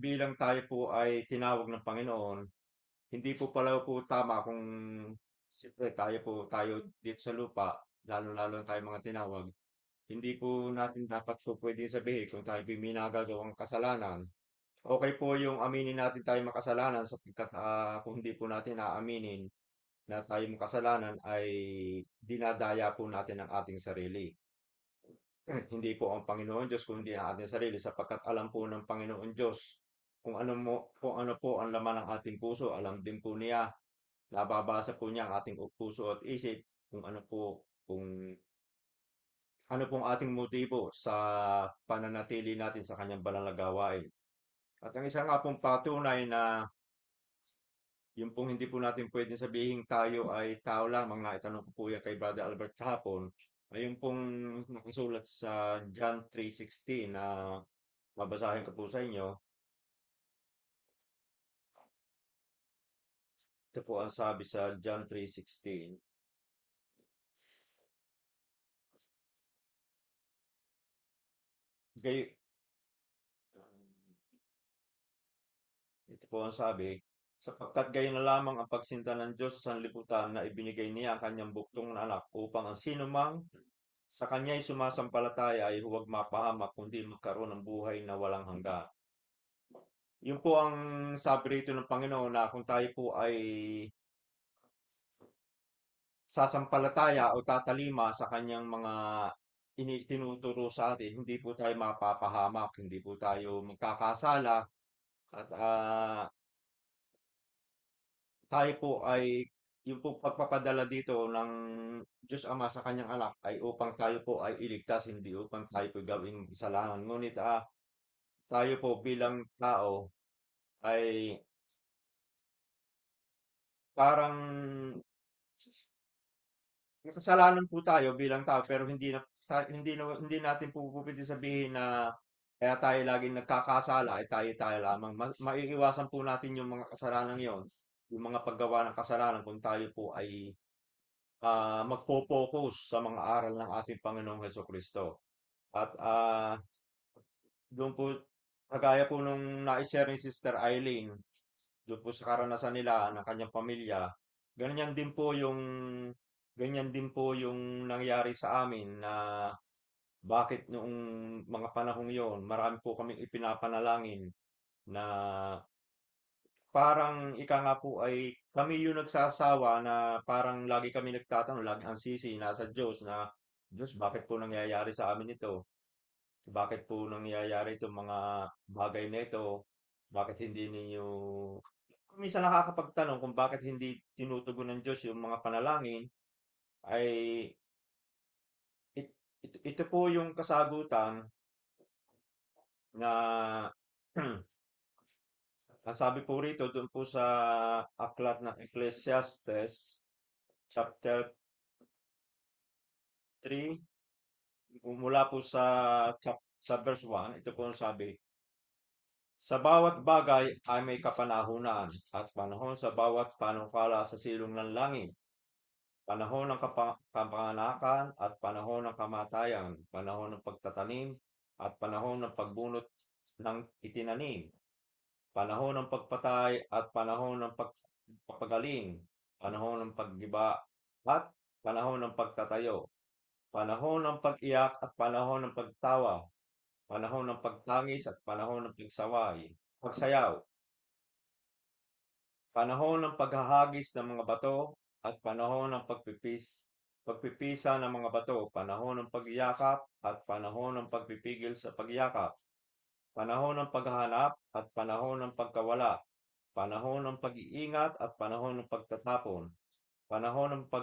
Speaker 2: po ay tinawag ng Panginoon, hindi po pala po tama kung siyempre tayo dito sa lupa, lalo-lalo tayo mga tinawag. Hindi po natin dapat po pwedeng sabihin kung tayo may nagagawang kasalanan. Okay po yung aminin natin tayo makasalanan sapagkat kung hindi po natin aaminin na tayo makasalanan ay dinadaya po natin ang ating sarili. Hindi po ang Panginoon Diyos kundi ang ating sarili sapagkat alam po ng Panginoon Diyos kung ano po ang laman ng ating puso, alam din po niya, nababasa po niya ang ating puso at isip kung ano pong ating motibo sa pananatili natin sa kanyang banal na gawain. At ang isa nga pong patunay na yung pong hindi po natin pwedeng sabihin tayo ay tao lamang, na itanong ko po yan kay Brother Albert kahapon, ay yung pong nakasulat sa John 3:16 na babasahin ko po sa inyo. Ito po ang sabi sa John 3:16. Ito po ang sabi, sapagkat gayon na lamang ang pagsinta ng Diyos sa sanlibutan na ibinigay niya ang kanyang buktong na anak upang ang sinumang sa kanya'y sumasampalataya ay huwag mapahamak kundi magkaroon ng buhay na walang hanggan. Yun po ang sabi rito ng Panginoon na kung tayo po ay sasampalataya o tatalima sa kanyang mga tinuturo sa atin, hindi po tayo mapapahamak, hindi po tayo magkakasala at tayo po ay yung po pagpapadala dito ng Diyos Ama sa kanyang anak ay upang tayo po ay iligtas, hindi upang tayo po gawing kasalanan. Ngunit tayo po bilang tao ay parang may kasalanan po tayo bilang tao pero hindi natin po pwede sabihin na kaya tayo laging nagkakasala ay tayo lamang. Maiiwasan po natin yung mga kasalanan yon, yung mga paggawa ng kasalanan kung tayo po ay magpo-focus sa mga aral ng ating Panginoong Hesukristo. At doon po, kagaya po nung na-share ni Sister Eileen, doon po sa karanasan nila ng kanyang pamilya, ganyan din po yung ganyan din po yung nangyari sa amin na bakit noong mga panahong yon marami po kaming ipinapanalangin na parang ika nga po ay kami yung nagsasawa na parang lagi kami nagtatanong, lagi ang sisi nasa Diyos na Diyos, bakit po nangyayari sa amin ito? Bakit po nangyayari itong mga bagay na ito? Bakit hindi ninyo minsan nakakapagtanong kung bakit hindi tinutugon ng Diyos yung mga panalangin ay ito po yung kasagutan na ang sabi po rito doon po sa aklat ng Ecclesiastes chapter 3 mula po sa verse 1, ito po ang sabi, sa bawat bagay ay may kapanahunan at panahon sa bawat panukala sa silong ng langit. Panahon ng kapanganakan at panahon ng kamatayan, panahon ng pagtatanim at panahon ng pagbunot ng itinanim, panahon ng pagpatay at panahon ng pagpapagaling, panahon ng paggiba at panahon ng pagtatayo, panahon ng pag-iyak at panahon ng pagtawa, panahon ng pagtangis at panahon ng pagsayaw, panahon ng paghahagis ng mga bato at panahon ng pagpipisa ng mga bato, panahon ng pagyakap at panahon ng pagpipigil sa pagyakap, panahon ng paghahanap at panahon ng pagkawala, panahon ng pag-iingat at panahon ng pagtatapon, panahon ng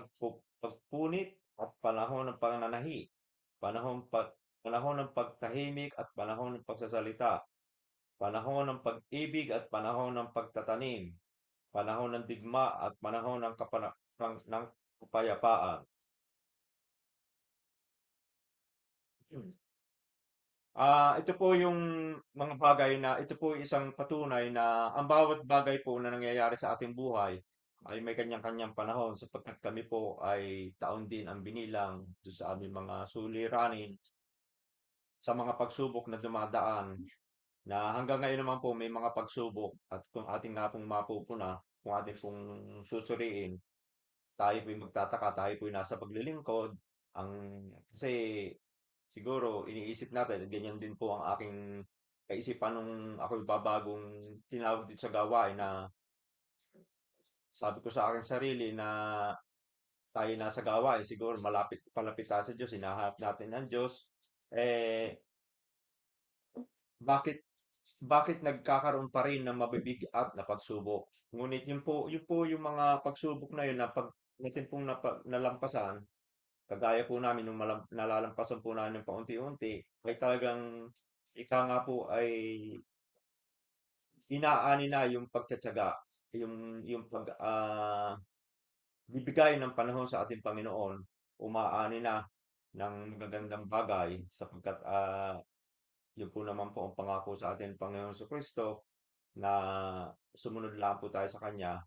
Speaker 2: pagpunit at panahon ng pananahi, panahon ng pagtahimik at panahon ng pagsasalita, panahon ng pag-ibig at panahon ng pagtatanim, panahon ng digma at panahon ng kapayapaan. Ito po yung mga bagay na ito po isang patunay na ang bawat bagay po na nangyayari sa ating buhay ay may kanyang-kanyang panahon sapagkat kami po ay taon din ang binilang doon sa aming mga suliranin sa mga pagsubok na dumadaan na hanggang ngayon naman po may mga pagsubok at kung ating nga pong mapupuna, kung ating pong susuriin, tayo po'y magtataka, tayo po'y nasa paglilingkod, kasi siguro iniisip natin, ganyan din po ang aking kaisipan nung ako'y babagong tinawag dito sa gawain na sabi ko sa aking sarili na tayo nasa gawain, siguro palapit tayo sa Diyos, hinahanap natin ang Diyos, bakit bakit nagkakaroon pa rin ng mabibigat na pagsubok? Ngunit yun po yung mga pagsubok na yun na pag natin pong nalampasan, kagaya po namin nung nalalampasan po namin ng paunti-unti, ay talagang ika nga po ay inaani na yung pagtsatsaga, yung bibigay ng panahon sa ating Panginoon, umaani na ng magagandang bagay sapagkat yun po naman po ang pangako sa ating Panginoon Kristo na sumunod lang po tayo sa Kanya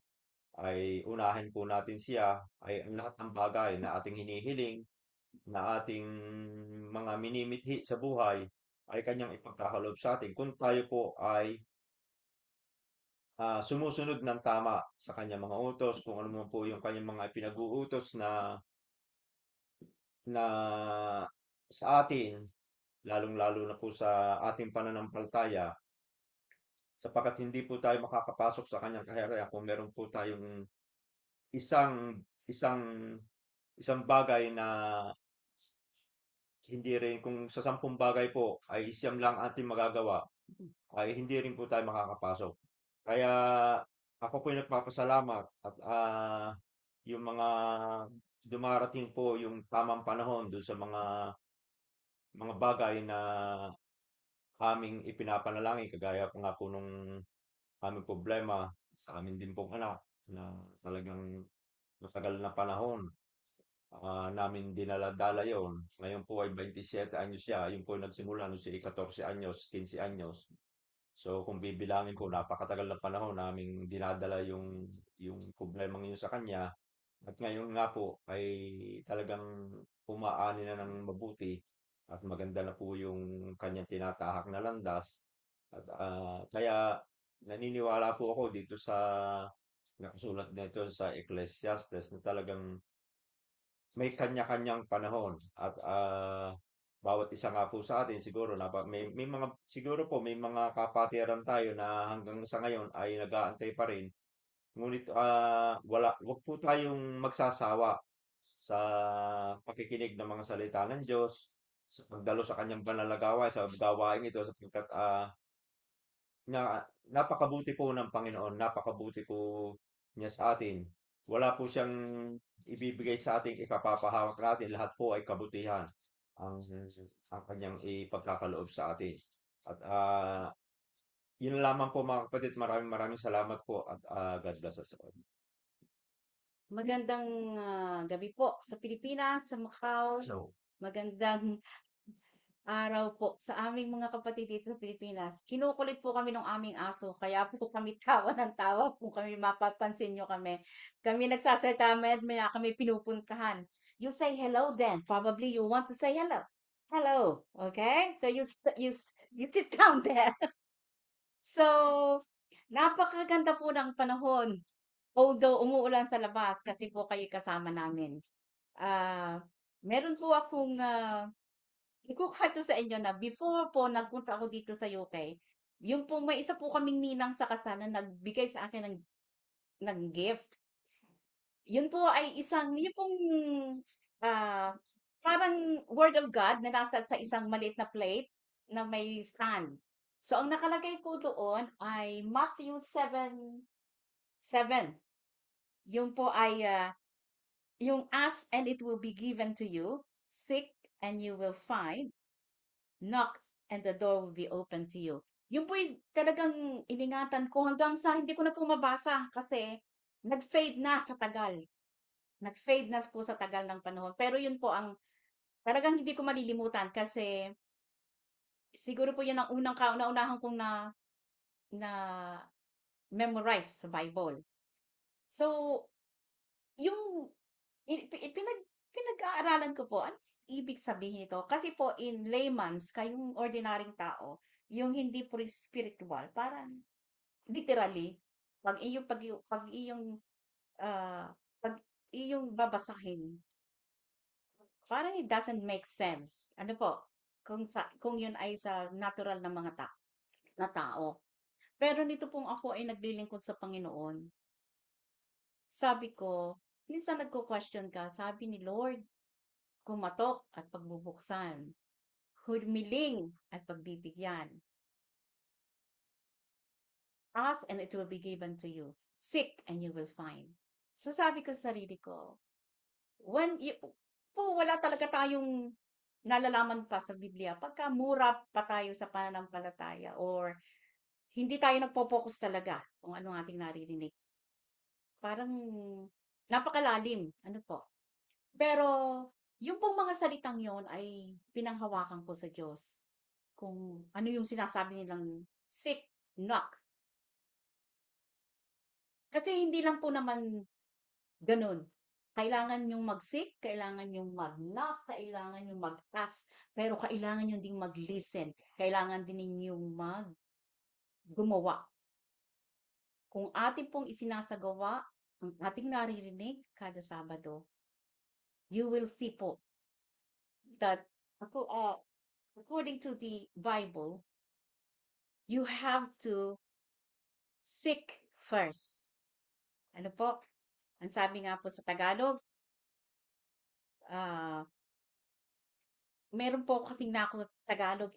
Speaker 2: ay unahin po natin siya ay ang lahat ng bagay na ating hinihiling, na ating mga minimithi sa buhay ay Kanyang ipagkakalob sa atin kung tayo po ay sumusunod ng tama sa Kanyang mga utos, kung ano man po yung Kanyang mga pinag-uutos na sa atin, lalong-lalo na po sa ating pananampalataya, sapagkat hindi po tayo makakapasok sa Kanyang kaharian kung meron po tayong isang isang isang bagay na hindi rin kung sa 10 bagay po ay siyam lang ating magagawa, ay hindi rin po tayo makakapasok. Kaya ako po'y nagpapasalamat at yung mga dumarating po yung tamang panahon doon sa mga bagay na aming ipinapanalangin, kagaya po nga po nung aming problema sa amin din pong anak na talagang matagal na panahon namin dinala-dala yon. Ngayon po ay 27 anyos siya. Yun po yung nagsimula nung siya 14 anyos, 15 anyos. So kung bibilangin ko, napakatagal na panahon naming dinadala yung problema yun sa kanya. At ngayon nga po ay talagang umaani na ng mabuti at maganda na po yung kanyang tinatahak na landas. At kaya naniniwala po ako dito sa nakasulat nito sa Ecclesiastes na talagang may kanya-kanyang panahon at bawat isa nga po sa atin siguro na may mga siguro po may mga kapatiran tayo na hanggang sa ngayon ay nag-aantay pa rin. Ngunit wag po tayong magsasawa sa pakikinig ng mga salita ng Diyos, sa pagdalo sa kanyang banal na gawain, sa gawain ito sapagkat napakabuti po ng Panginoon, napakabuti po niya sa atin. Wala po siyang ibibigay sa ating ipapapahawak natin, lahat po ay kabutihan ang ang kanyang ipagkakaloob sa atin. At yun lamang po mga kapatid, maraming salamat po at God bless us all.
Speaker 3: Magandang gabi po sa Pilipinas, sa Macau.
Speaker 2: So,
Speaker 3: Magandang araw po sa aming mga kapatid dito sa Pilipinas. Kinukulit po kami ng aming aso, kaya po kami tawa ng tawa kung kami mapapansin nyo kami. Kami nagsasalita, may kami pinupuntahan. You say hello then. Probably you want to say hello. Hello. Okay? So you sit down there. So, napakaganda po ng panahon. Although umuulan sa labas kasi po kayo kasama namin. Meron po akong ikukwento sa inyo na before po nagpunta ako dito sa UK, yung po may isa po kaming ninang sa kasal na nagbigay sa akin ng gift. Yun po ay yun pong ah, parang word of God na nasa sa isang maliit na plate na may stand. So, ang nakalagay po doon ay Matthew 7:7. Yung po ay yung ask and it will be given to you, seek and you will find, knock and the door will be open to you. Yung po talagang iningatan ko hanggang sa hindi ko na po mabasa kasi nag-fade na sa tagal. Nag-fade na po sa tagal ng panahon. Pero yun po ang talagang hindi ko malilimutan kasi siguro po yun ang unang kauna-unahan kong na memorize sa Bible. So, yung pinag-aaralan ko po, ano ibig sabihin nito? Kasi po in layman's, kayong ordinaryong tao, yung hindi po spiritual, parang literally, pag iyong babasahin, parang it doesn't make sense. Ano po? Kung yun ay sa natural na mga na tao. Pero nito pong ako ay naglilingkod sa Panginoon. Sabi ko, minsan nagko-question ka, sabi ni Lord, kumatok at pagbubuksan, humiling at pagbibigyan. Ask and it will be given to you. Seek and you will find. So sabi ko sa sarili ko, wala talaga tayong nalalaman pa sa Biblia pagka mura pa tayo sa pananampalataya or hindi tayo nagpo-focus talaga kung ano ang ating naririnig. Parang napakalalim. Ano po? Pero yung pong mga salitang yon ay pinanghawakan ko sa Diyos. Kung ano yung sinasabi nilang seek, knock. Kasi hindi lang po naman ganun. Kailangan yung mag-seek, kailangan yung mag-knock, kailangan yung mag-ask, pero kailangan yung ding mag-listen. Kailangan din ninyong gumawa. Kung ating pong isinasagawa, ang ating naririnig kada Sabado, you will see po that according to the Bible, you have to seek first. Ano po? Ang sabi nga po sa Tagalog, meron po kasing nako Tagalog.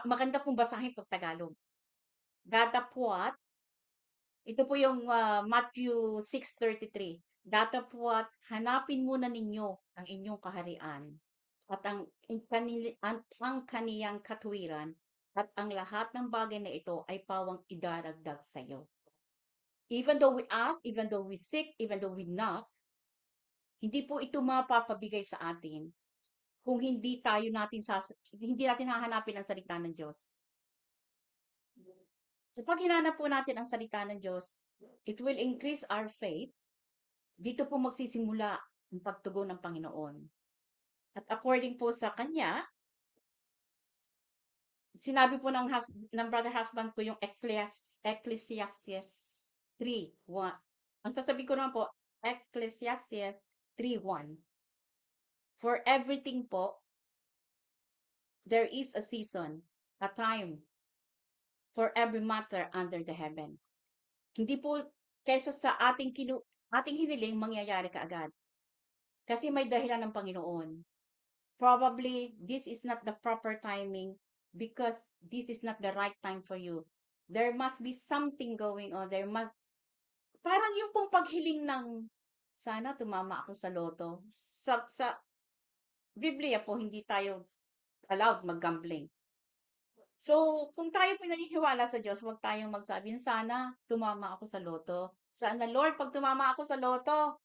Speaker 3: Maganda pong basahin pag Tagalog. Datapwat, ito po yung Matthew 6:33. Datapwat hanapin muna ninyo ang inyong kaharian at ang kaniyang katuwiran at ang lahat ng bagay na ito ay pawang idaragdag sa iyo. Even though we ask, even though we seek, even though we knock, hindi po ito mapapabigay sa atin kung hindi natin hahanapin ang salita ng Diyos. So pag hinanap po natin ang salita ng Diyos, it will increase our faith. Dito po magsisimula ang pagtugon ng Panginoon. At according po sa kanya, sinabi po ng brother husband ko yung Ecclesiastes 3:1. Ang sasabihin ko naman po, Ecclesiastes 3:1. For everything po, there is a season, a time, for every matter under the heaven. Hindi po kaysa sa ating hiniling mangyayari kaagad. Kasi may dahilan ng Panginoon. Probably, this is not the proper timing because this is not the right time for you. There must be something going on. Parang yung pong paghiling ng, sana tumama ako sa loto. Sa Biblia po, hindi tayo allowed mag-gambling. So, kung tayo pinaniniwala sa Diyos, huwag tayong magsabi, sana tumama ako sa loto. Sana, Lord, pag tumama ako sa loto,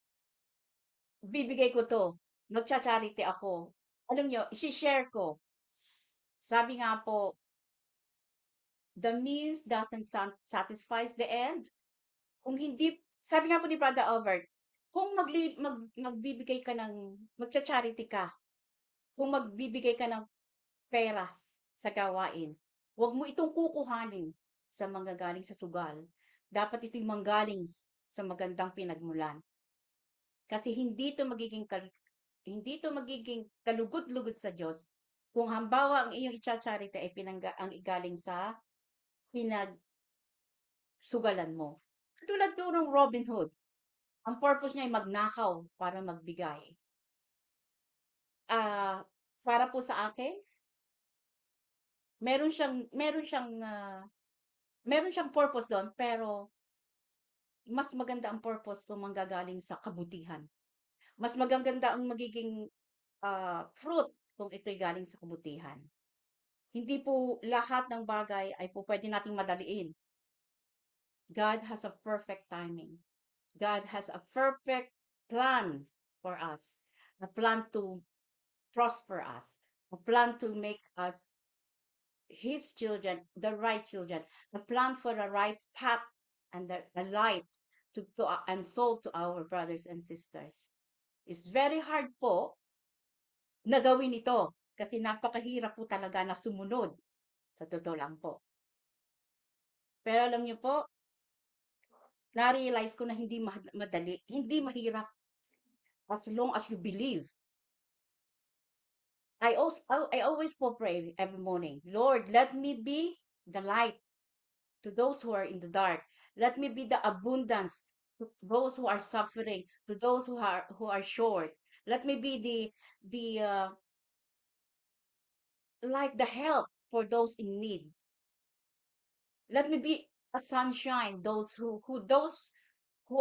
Speaker 3: bibigay ko to. Magcha-charity ako. Alam nyo, isi-share ko. Sabi nga po, the means doesn't satisfy the end. Kung hindi, sabi nga po ni Brother Albert, kung magbibigay ka magcha-charity ka, kung magbibigay ka ng pera sa gawain, huwag mo itong kukuhanin sa manggagaling sa sugal. Dapat ito'y manggaling sa magandang pinagmulan. Kasi hindi ito magiging kalugod-lugod sa Diyos kung hambawa ang iyong i-charity ay ang igaling sa pinagsugalan mo. Tulad ng Robin Hood, ang purpose niya ay magnakaw para magbigay. Para po sa akin, meron siyang purpose doon, pero mas maganda ang purpose kung manggagaling sa kabutihan. Mas maganda ang magiging fruit kung ito'y galing sa kabutihan. Hindi po lahat ng bagay ay po pwede nating madaliin. God has a perfect timing. God has a perfect plan for us. A plan to prosper us. A plan to make us His children, the right children. A plan for the right path and the light and soul to our brothers and sisters. It's very hard po na gawin ito kasi napakahirap po talaga na sumunod. Sa totoo lang po. Pero alam niyo po, na-realize ko na hindi madali, hindi mahirap as long as you believe. I always pray every morning, Lord, let me be the light to those who are in the dark. Let me be the abundance to those who are suffering, to those who are short. Let me be like the help for those in need. Let me be a sunshine, those who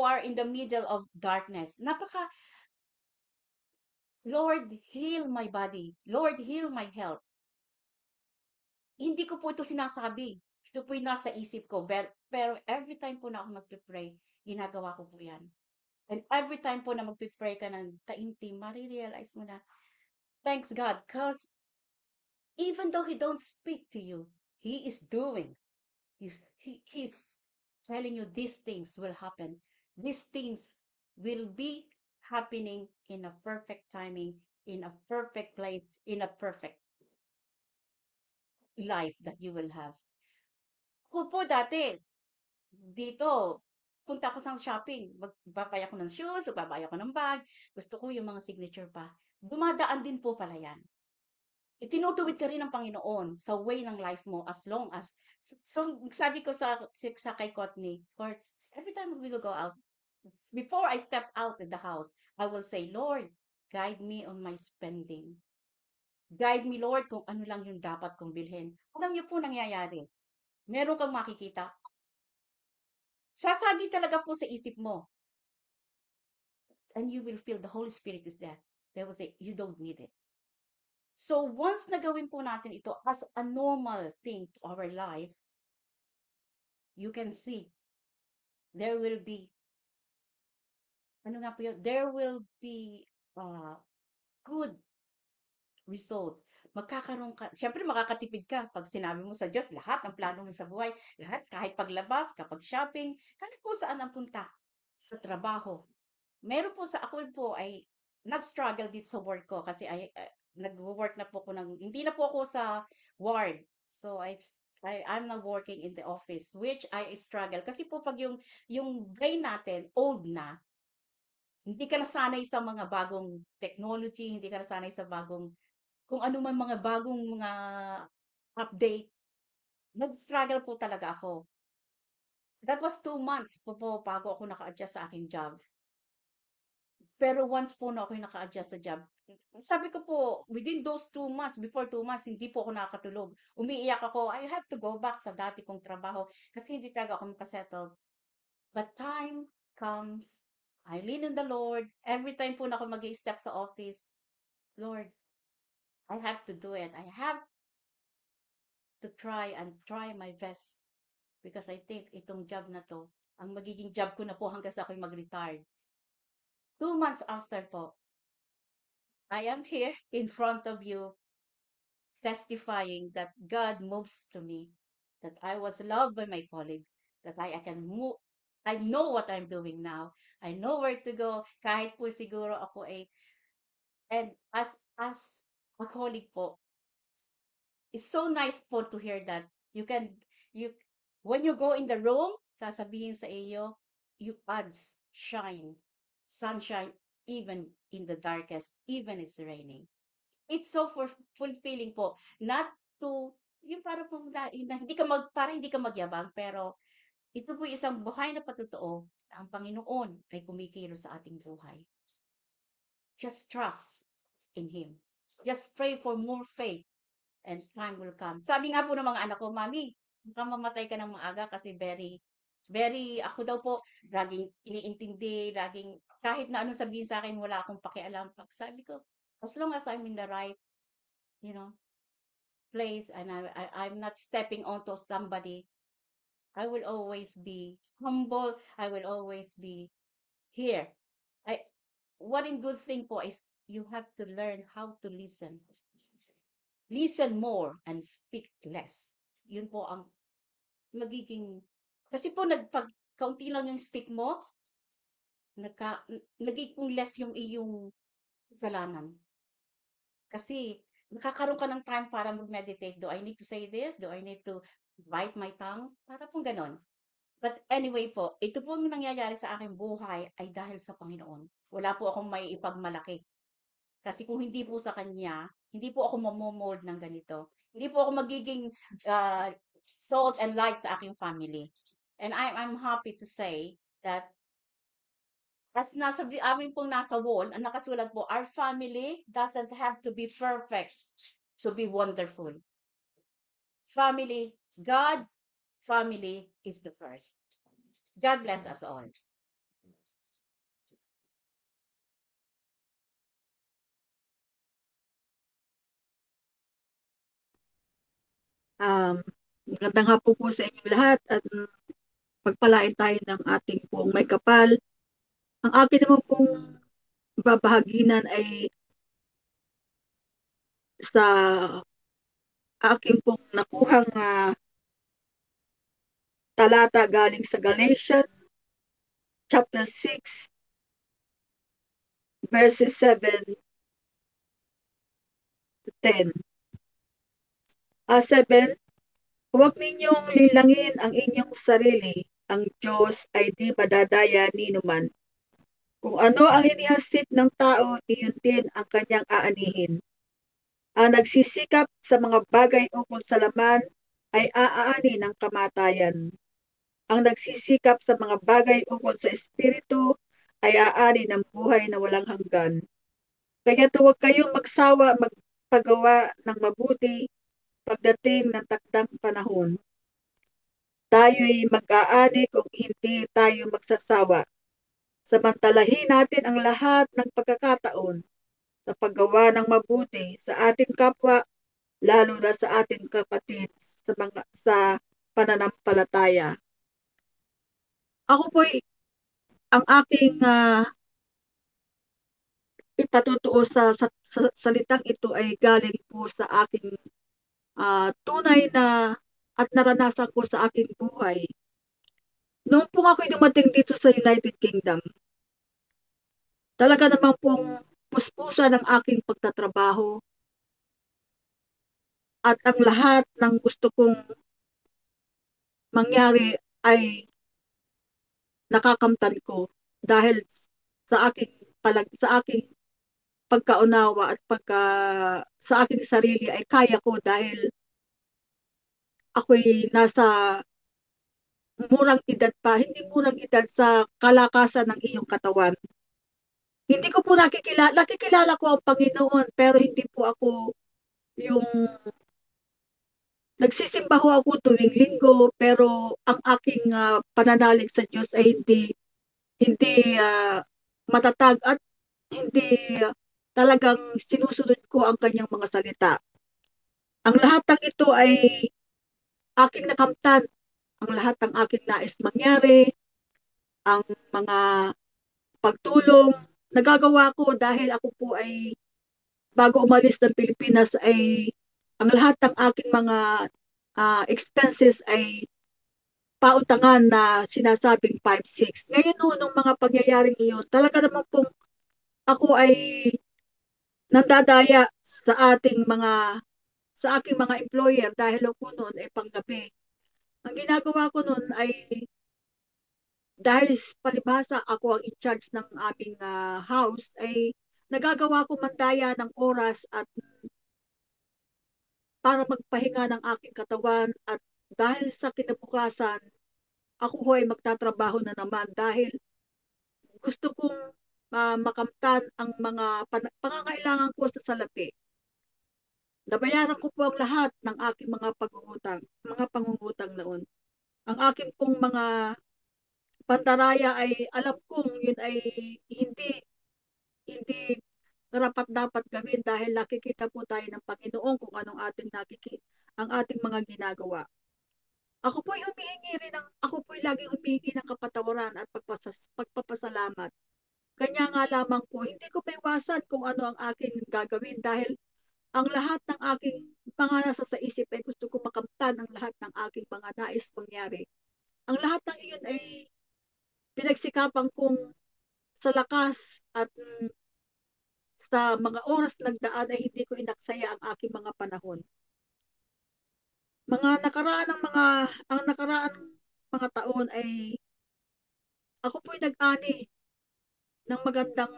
Speaker 3: are in the middle of darkness. Lord, heal my body. Lord, heal my health. Hindi ko po ito sinasabi. Ito po yung nasa isip ko. Pero every time po na ako mag-pray, ginagawa ko po yan. And every time po na mag-pray ka ng taimtim, marirealize mo na, thanks God, because even though He don't speak to you, He is doing. He's telling you these things will happen. These things will be happening in a perfect timing, in a perfect place, in a perfect life that you will have. Ako po dati, dito, punta ako sa shopping, magbabay ako ng shoes, magbabay ako ng bag, gusto ko yung mga signature pa. Dumadaan din po pala yan. Itinutuwid ka rin ng Panginoon sa way ng life mo as long as, so sabi ko sa kay Courtney, every time we will go out, before I step out of the house, I will say, Lord, guide me on my spending. Guide me, Lord, kung ano lang yung dapat kong bilhin. Alam niyo po nangyayari. Meron kang makikita. Sasabi talaga po sa isip mo. and you will feel the Holy Spirit is there. They will say, you don't need it. So once nagawin po natin ito as a normal thing to our life, you can see there will be, ano nga po yun, there will be good result. Magkakaroon ka, syempre makakatipid ka pag sinabi mo sa Diyos, lahat ng plano mo sa buhay, lahat, kahit paglabas, kapag shopping, kahit po saan ang punta, sa trabaho. Meron po ako po ay nag-struggle dito sa work ko kasi nag-work na po ako hindi na po ako sa ward. So I'm now working in the office, which I struggle kasi po pag yung brain natin old na, hindi ka nasanay sa mga bagong technology, hindi ka nasanay sa bagong kung ano man mga bagong mga update. Nag-struggle po talaga ako. That was 2 months po bago ako naka-adjust sa aking job. Pero once po na ako naka-adjust sa job, sabi ko po, within those 2 months, before 2 months, hindi po ako nakakatulog. Umiiyak ako, I have to go back sa dati kong trabaho kasi hindi talaga ako makasettle. But time comes, I lean on the Lord. Every time po na ako mag-i-step sa office, Lord, I have to do it. I have to try my best because I think itong job na to, ang magiging job ko na po hanggang sa ako'y mag-retire. 2 months after po, I am here in front of you testifying that God moves to me, that I was loved by my colleagues, that I can move. I know what I'm doing now. I know where to go. Kahit po siguro ako and as a colleague po, it's so nice po to hear that when you go in the room, sasabihin sa iyo, you adds shine, sunshine, even in the darkest, even it's raining. It's so fulfilling po, not to, yung para po hindi ka magyabang, pero ito po isang buhay na patotoo na ang Panginoon ay kumikilos sa ating buhay. Just trust in Him. Just pray for more faith and time will come. Sabi nga po ng mga anak ko, Mami, mukhang mamatay ka ng maaga kasi very, ako daw po, laging iniintindi, kahit na anong sabihin sa akin, wala akong pakialam. Pag sabi ko, as long as I'm in the right, place and I'm not stepping onto somebody, I will always be humble. I will always be here. One good thing po is you have to learn how to listen. Listen more and speak less. Yun po ang magiging, kasi po pag kaunti lang yung speak mo, nagiging less yung iyong kasalanan. Kasi nakakaroon ka ng time para mag-meditate. Do I need to say this? Do I need to bite my tongue? Para pong ganon. But anyway po, ito po ang nangyayari sa aking buhay ay dahil sa Panginoon. Wala po akong may ipagmalaki. Kasi kung hindi po sa Kanya, hindi po ako mamomold ng ganito. Hindi po ako magiging salt and light sa aking family. And I'm happy to say that as amin pong nasa wall, ang nakasulat po, our family doesn't have to be perfect to be wonderful. God family is the first. God bless us all.
Speaker 1: Magandang hapon po sa inyong lahat at pagpalain tayo ng ating pong may kapal. Ang akin naman pong babahaginan ay sa aking pong nakuhang talata galing sa Galatians chapter 6 verses 7 to 10. 7, huwag ninyong lilangin ang inyong sarili. Ang Diyos ay di madadaya ni numan. Kung ano ang inihasik ng tao, iyon din ang kanyang aanihin. Ang nagsisikap sa mga bagay ukol sa laman ay aani ng kamatayan. Ang nagsisikap sa mga bagay ukol sa espiritu ay aani ng buhay na walang hanggan. Kaya huwag kayong magsawa magpagawa ng mabuti pagdating ng takdang panahon. Tayo'y mag-aani kung hindi tayo magsasawa, Samantalahin natin ang lahat ng pagkakataon sa paggawa ng mabuti sa ating kapwa, lalo na sa ating kapatid sa pananampalataya. Ako po ang aking ipatutuo sa salitang ito ay galing po sa aking tunay na at naranasan ko sa aking buhay. Noong po ako'y dumating dito sa United Kingdom, talaga naman pong puspusan ng aking pagtatrabaho at ang lahat ng gusto kong mangyari ay nakakamtan ko dahil sa aking pagkaunawa at sa aking sarili ay kaya ko dahil ako'y nasa murang edad pa, hindi murang edad sa kalakasan ng iyong katawan. Hindi ko po nakikilala ko ang Panginoon, pero hindi po ako yung nagsisimba ho ako tuwing linggo, pero ang aking pananalig sa Diyos ay hindi matatag at hindi talagang sinusunod ko ang kanyang mga salita. Ang lahat ng ito ay aking nakamtan, ang lahat ng aking nais mangyari, ang mga pagtulong, nagagawa ko dahil ako po ay bago umalis ng Pilipinas ay ang lahat ng aking mga expenses ay pautangan na sinasabing 5-6. Ngayon nung mga pangyayaring iyon, talaga naman pong ako ay nandadaya sa aking mga employer dahil ako noon ay panggabi. Ang ginagawa ko noon ay dahil palibhasa ako ang in-charge ng aming house ay nagagawa ko mandaya ng oras at para magpahinga ng aking katawan at dahil sa kinabukasan ako ho ay magtatrabaho na naman dahil gusto kong makamtan ang mga pangangailangan ko sa salapi. Nabayaran ko po ang lahat ng aking mga pangungutang noon. Ang aking pong mga pandaraya ay alam kong yun ay hindi hindi dapat gawin dahil nakikita po tayo ng Panginoon kung anong ang ating mga ginagawa. Ako po'y laging humihingi ng kapatawaran at pagpapasalamat. Kanya nga lamang po, hindi ko maiwasan kung ano ang aking gagawin dahil ang lahat ng aking mga nasa sa isip ay gusto ko makamtan ang lahat ng aking mga nais mangyari. Ang lahat ng iyon ay pinagsikapan kong sa lakas at sa mga oras na nagdaan ay hindi ko inaksaya ang aking mga panahon. Ang nakaraan mga taon ay ako po'y nag-ani ng magandang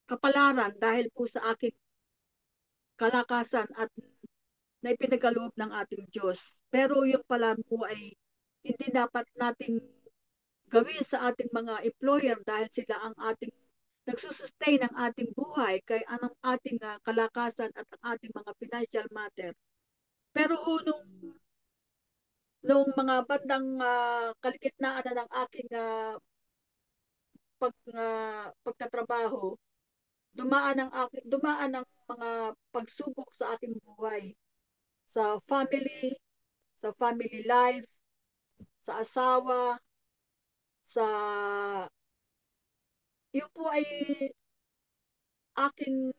Speaker 1: kapalaran dahil po sa aking kalakasan at na ipinagaloob ng ating Diyos. Pero yung pala po ay hindi dapat nating gawin sa ating mga employer dahil sila ang ating nagsusustain ng ating buhay kay anong ating kalakasan at ang ating mga financial matter. Pero nung mga bandang kaligitnaan na ng aking pagtatrabaho, dumaan ang mga pagsubok sa aking buhay, sa family life, sa asawa, sa yun po ay aking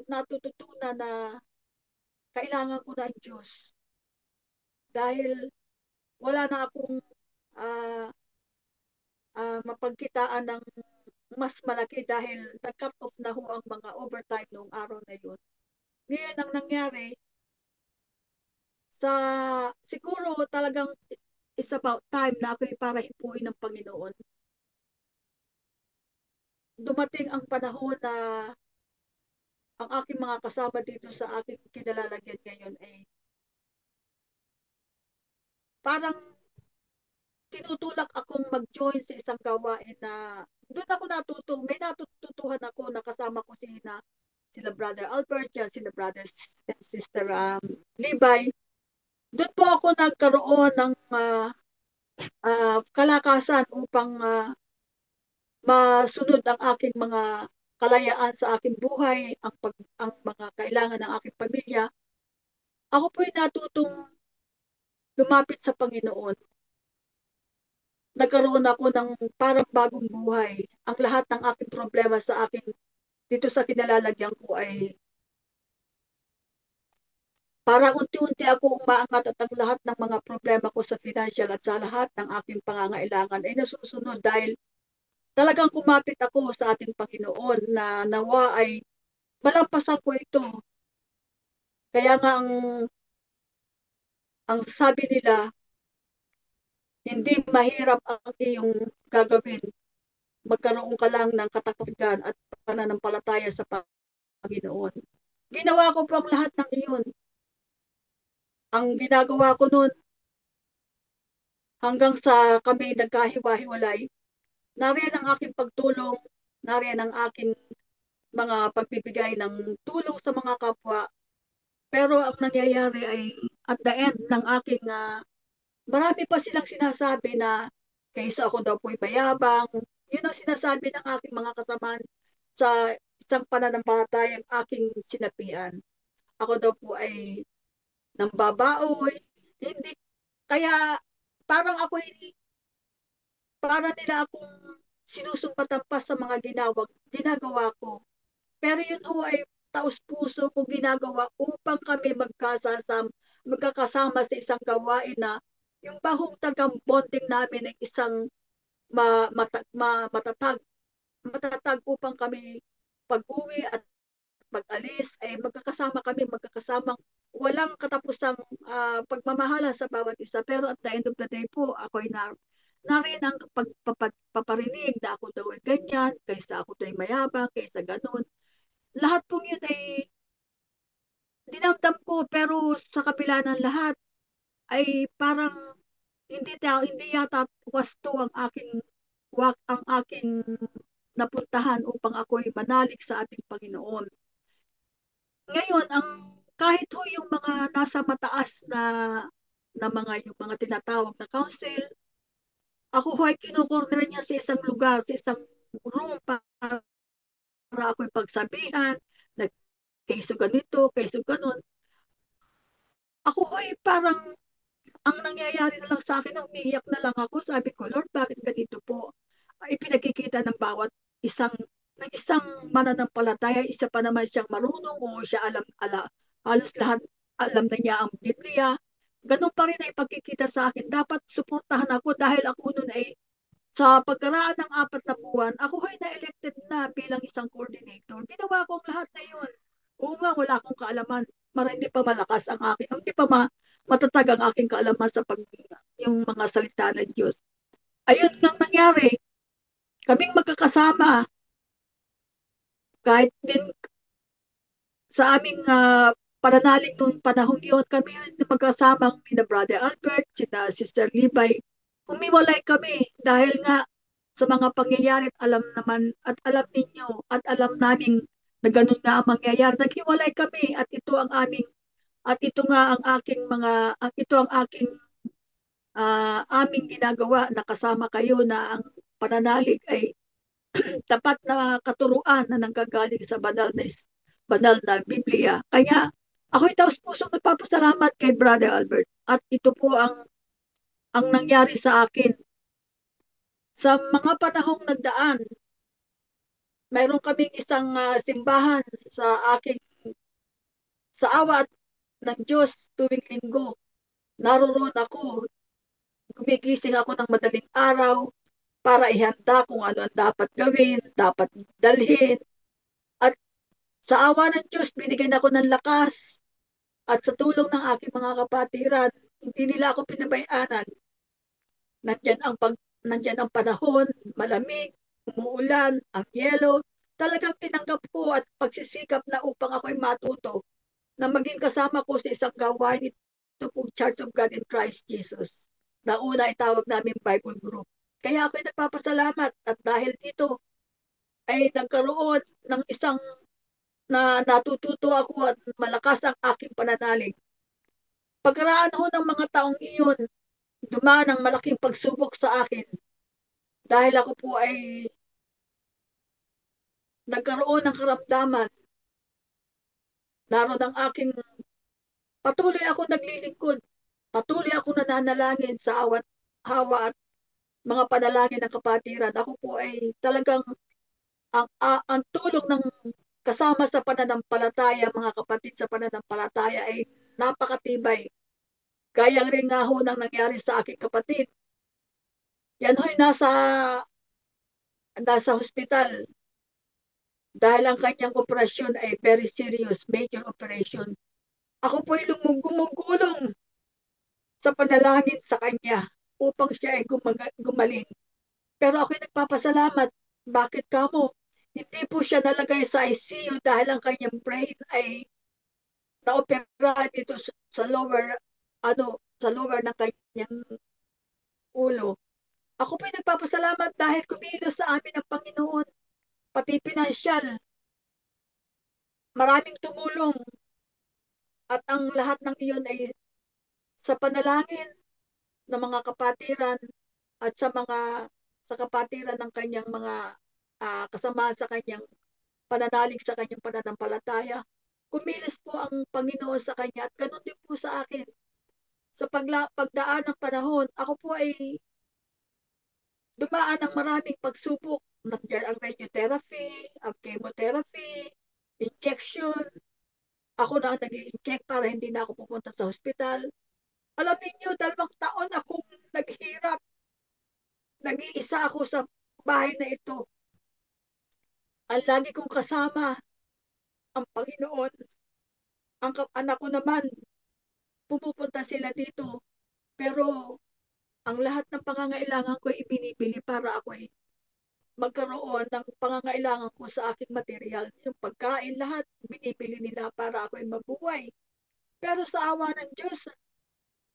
Speaker 1: natututunan na kailangan ko na ang Diyos dahil wala na akong mapagkitaan ng mas malaki dahil nag-cut off na ho ang mga overtime noong araw na yun. Ngayon ang nangyari, siguro talagang it's about time na ako'y para hipuin ng Panginoon. Dumating ang panahon na ang aking mga kasama dito sa aking kinalalagyan ngayon ay parang tinutulak akong mag-join sa isang gawain na doon ako may natututuhan ako na kasama ko sila Brother Albert, sila Brother and Sister Levi. Doon po ako nagkaroon ng kalakasan upang masunod ang aking mga kalayaan sa aking buhay, ang mga kailangan ng aking pamilya. Ako po'y natutong lumapit sa Panginoon. Nagkaroon ako ng parang bagong buhay. Ang lahat ng aking problema sa akin dito sa kinalalagyan ko ay parang unti-unti ako umaangat at ang lahat ng mga problema ko sa financial at sa lahat ng aking pangangailangan ay nasusunod dahil talagang kumapit ako sa ating Panginoon na nawa ay malampasan ko ito. Kaya nga ang sabi nila, hindi mahirap ang iyong gagawin. Magkaroon ka lang ng katatagan at pananampalataya sa Panginoon. Ginawa ko po ang lahat ng iyon. Ang ginagawa ko noon hanggang sa kami nagkahiwa-hiwalay, nariyan ang aking pagtulong, nariyan ang aking mga pagbibigay ng tulong sa mga kapwa. Pero ang nangyayari ay at the end ng aking marami pa silang sinasabi na kaysa ako daw po'y mayabang. Yun ang sinasabi ng aking mga kasamaan sa isang pananampalatayang aking sinapian. Ako daw po ay nambabaoy. Hindi, kaya parang ako para nila akong sinusumpatan pa sa mga ginagawa ko. Pero yun ho ay taos-puso kong ginagawa upang kami magkakasama sa isang gawain na yung bahong tagang bonding namin ay isang matatag upang kami pag-uwi at pag-alis ay magkakasamang walang katapusang pagmamahala sa bawat isa. Pero at the end of the day po, ako ay narin ang pagpaparinig na ako daw ay ganyan, kaysa ako daw ay mayabang, kaysa ganun. Lahat pong yun ay dinamdam ko, pero sa kabila ng lahat ay parang hindi yata wasto ang aking napuntahan upang ako'y manalig sa ating Panginoon. Ngayon, kahit ho yung mga nasa mataas yung mga tinatawag na council, ako ho ay kinukorner niya sa isang lugar, sa isang room para ako'y pagsabihan, na kayso ganito, kayso ganon. Ako ho ay parang ang nangyayari na lang sa akin, umiiyak na lang ako. Sabi ko, Lord, bakit ganito po? Ay pinagkikita ng isang mananampalataya, isa pa naman siyang marunong o siya halos lahat alam na niya ang Biblia. Ganun pa rin ay pagkikita sa akin. Dapat suportahan ako dahil ako noon ay sa pagkaraan ng 4 na buwan, ako ay na-elected na bilang isang coordinator. Ginawa ko ang lahat na yun. Oo nga, wala akong kaalaman. Hindi pa malakas ang akin. Hindi pa matatag ang aking kaalaman sa yung mga salita ng Diyos. Ayun nga nangyari. Kaming magkakasama. Kahit din sa aming pananalig noong panahon yun, kami magkasamang ni Brother Albert, sina Sister Libay. Humiwalay kami dahil nga sa mga pangyayari at alam naman at alam ninyo at alam namin na ganun nga ang mangyayari. Naghiwalay kami at ito nga ang aking aming ginagawa na kasama kayo na ang pananalig ay tapat na katuruan na nanggagaling sa banal na Biblia. Kaya ako'y taos-pusong nagpapasalamat kay Brother Albert at ito po ang nangyari sa akin. Sa mga panahong nagdaan, mayroon kaming isang simbahan sa awa ng Diyos tuwing linggo. Naroon ako, gumigising ako ng madaling araw para ihanda kung ano ang dapat gawin, dapat dalhin. At sa awa ng Diyos, binigyan ako ng lakas at sa tulong ng aking mga kapatiran, hindi nila ako pinabayaanan. Nandyan ang panahon, malamig, umuulan, ang yelo. Talagang tinanggap ko at pagsisikap na upang ako'y matuto na maging kasama ko sa isang gawain ito pong Church of God in Christ Jesus. Na una itawag namin Bible Group. Kaya ako'y nagpapasalamat at dahil dito ay nagkaroon ng isang na natututo ako at malakas ang aking pananalig. Pagkaraan ho ng mga taong iyon, dumaan ang malaking pagsubok sa akin dahil ako po ay nagkaroon ng karamdaman. Naroon ang aking patuloy ako naglilingkod, patuloy ako nananalangin sa awat hawa at mga panalangin ng kapatiran. Ako po ay talagang ang tulong ng kasama sa pananampalataya, mga kapatid sa pananampalataya ay napakatibay. Gaya rin nga ho nang nangyari sa aking kapatid. Yan ho'y nasa hospital dahil ang kanyang operasyon ay very serious, major operation. Ako po'y gumugulong sa panalangin sa kanya upang siya ay gumaling. Pero ako'y nagpapasalamat. Bakit kamo? Hindi po siya nalagay sa ICU dahil ang kanyang brain ay naopera dito sa lower ng kanyang ulo. Ako po'y nagpapasalamat dahil kumilos sa amin ang Panginoon, pati pinansyal. Maraming tumulong at ang lahat ng iyon ay sa panalangin ng mga kapatiran at sa kapatiran ng kanyang mga kasama sa kanyang pananalig sa kanyang pananampalataya. Kumilos po ang Panginoon sa kanya at ganun din po sa akin. Sa pagdaan ng panahon, ako po ay dumaan ng maraming pagsubok. Nandiyan ang radiotherapy, ang chemotherapy, injection. Ako na ang nag-i-inject para hindi na ako pupunta sa hospital. Alam niyo, 2 taon akong naghirap. Nag-iisa ako sa bahay na ito. Ang lagi kong kasama, ang Panginoon. Ang anak ko naman, pumupunta sila dito. Pero ang lahat ng pangangailangan ko ay ibinibili para ako ay magkaroon ng pangangailangan ko sa aking material. Yung pagkain, lahat binibili nila para ako ay mabuhay. Pero sa awa ng Diyos,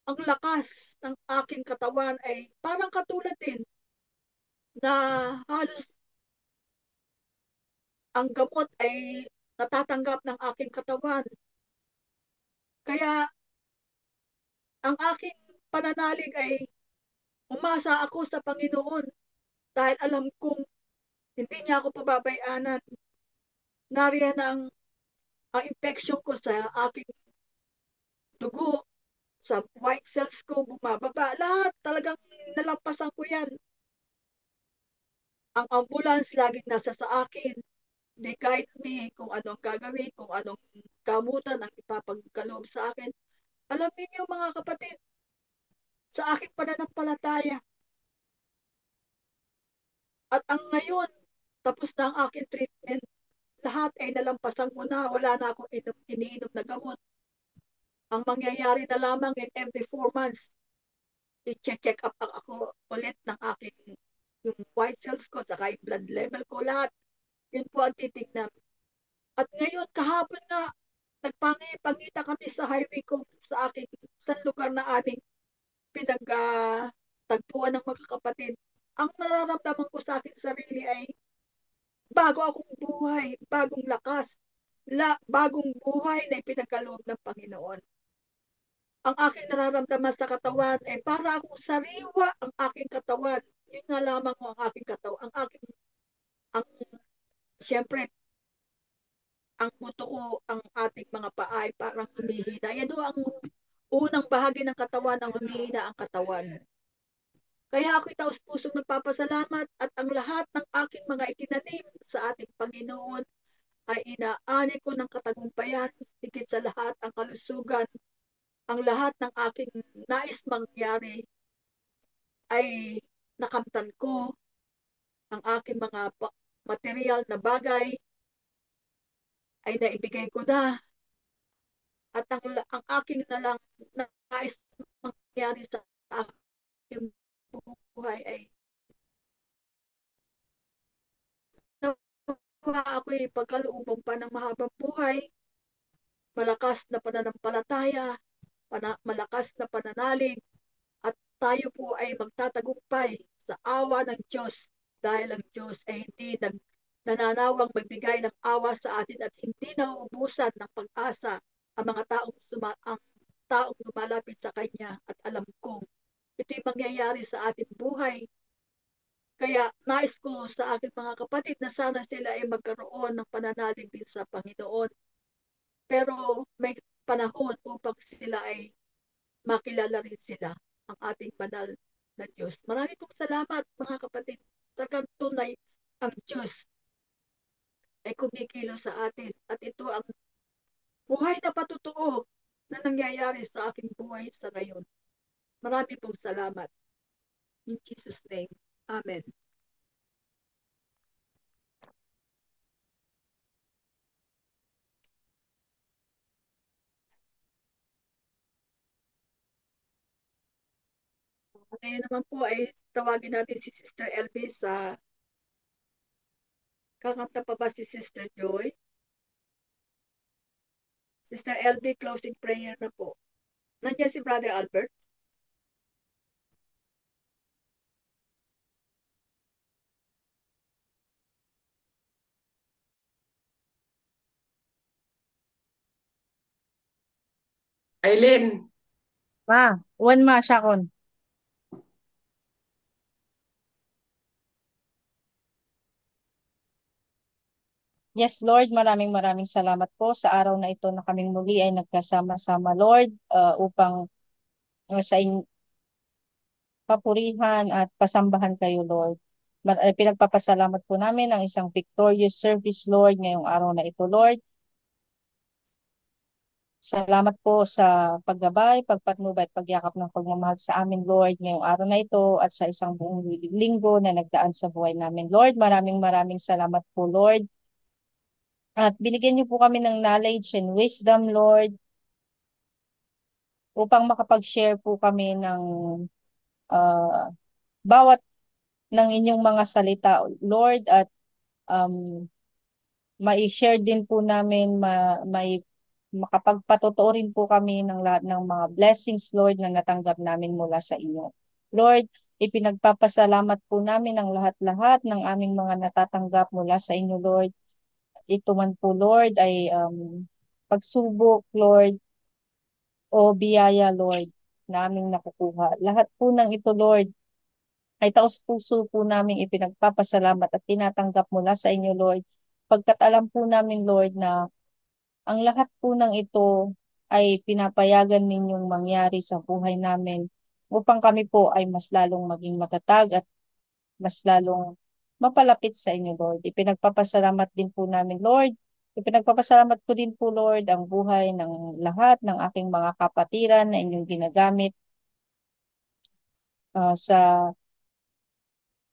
Speaker 1: ang lakas ng aking katawan ay parang katulad din na halos ang gamot ay natatanggap ng aking katawan. Kaya ang aking pananalig ay umasa ako sa Panginoon dahil alam kong hindi niya ako pababayanan. Nariyan ang infection ko sa aking dugo, sa white cells ko, bumababa. Lahat talagang nalampasan ko yan. Ang ambulance laging nasa sa akin. They guide me kung anong gagawin, kung anong gamutan ang ipapagkaloob sa akin. Alam niyo mga kapatid, sa aking pananampalataya, at ang ngayon, tapos na ang aking treatment, lahat ay nalampasan ko na, wala na akong iniinom na gamot. Ang mangyayari na lamang in every 4 months, i-check up ako ulit ng aking yung white cells ko, saka yung blood level ko, lahat. Yun po ang titignan. At ngayon, kahapon nga, nagpangita kami sa highway ko sa lugar na aming pinagtagpuan ng mga kapatid. Ang nararamdaman ko sa aking sarili ay bago akong buhay, bagong lakas, bagong buhay na ipinagkaloob ng Panginoon. Ang aking nararamdaman sa katawan ay para akong sariwa ang aking katawan. Yun nga lamang ang aking katawan. Siyempre, ang buto ko, ang ating mga paa ay parang humihina. Yan o ang unang bahagi ng katawan, ang humihina ang katawan. Kaya ako'y taus-pusong nagpapasalamat at ang lahat ng aking mga itinanim sa ating Panginoon ay inaani ko ng katagumpayan, higit sa lahat ang kalusugan, ang lahat ng aking nais mangyari ay nakamtan ko, ang aking mga material na bagay ay naibigay ko na, at ang aking na lang nais mangyari sa aking buhay ay nawa ako'y pagkalooban pa ng mahabang buhay, malakas na pananampalataya, malakas na pananalig, at tayo po ay magtatagumpay sa awa ng Diyos dahil ang Diyos ay hindi nananawang magbigay ng awa sa atin at hindi nauubusan ng pag-asa ang taong lumalapit sa Kanya at alam kong ito'y mangyayari sa ating buhay. Kaya nais ko sa aking mga kapatid na sana sila ay magkaroon ng pananalig din sa Panginoon. Pero may panahon upang sila ay makilala rin sila ang ating banal na Diyos. Maraming pong salamat mga kapatid. Talagang tunay ang Diyos ay kumikilos sa atin at ito ang buhay na patutuo na nangyayari sa aking buhay sa ngayon. Maraming pong salamat. In Jesus' name. Amen. Ngayon naman po ay tawagin natin si Sister LB sa kakanta pa ba si Sister Joy? Sister LB, closing prayer na po. Nandiyan si Brother Albert.
Speaker 5: Aileen,
Speaker 6: Ma, uwan ma siya kon. Yes, Lord, maraming salamat po sa araw na ito na kaming muli ay nagkasama-sama, Lord, upang sa papurihan at pasambahan kayo, Lord. Pinagpapasalamat po namin ang isang victorious service, Lord, ngayong araw na ito, Lord. Salamat po sa paggabay, pagpatnubay at pagyakap ng pagmamahal sa amin, Lord, ngayong araw na ito at sa isang buong linggo na nagdaan sa buhay namin, Lord. Maraming salamat po, Lord. At binigyan niyo po kami ng knowledge and wisdom, Lord, upang makapag-share po kami ng uh, bawat ng inyong mga salita, Lord, at um, mai-share din po namin, makapagpatotoo rin po kami ng lahat ng mga blessings, Lord, na natanggap namin mula sa inyo. Lord, ipinagpapasalamat po namin ang lahat-lahat ng aming mga natatanggap mula sa inyo, Lord. Ito man po, Lord, ay pagsubok, Lord, o biyaya, Lord, na aming nakukuha. Lahat po ng ito, Lord, ay taos-puso po namin ipinagpapasalamat at tinatanggap mula sa inyo, Lord. Pagkat alam po namin, Lord, na ang lahat po ng ito ay pinapayagan ninyong mangyari sa buhay namin upang kami po ay mas lalong maging matatag at mas lalong mapalapit sa inyo, Lord. Ipinagpapasalamat din po namin, Lord. Ipinagpapasalamat ko din po, Lord, ang buhay ng lahat ng aking mga kapatiran na inyong ginagamit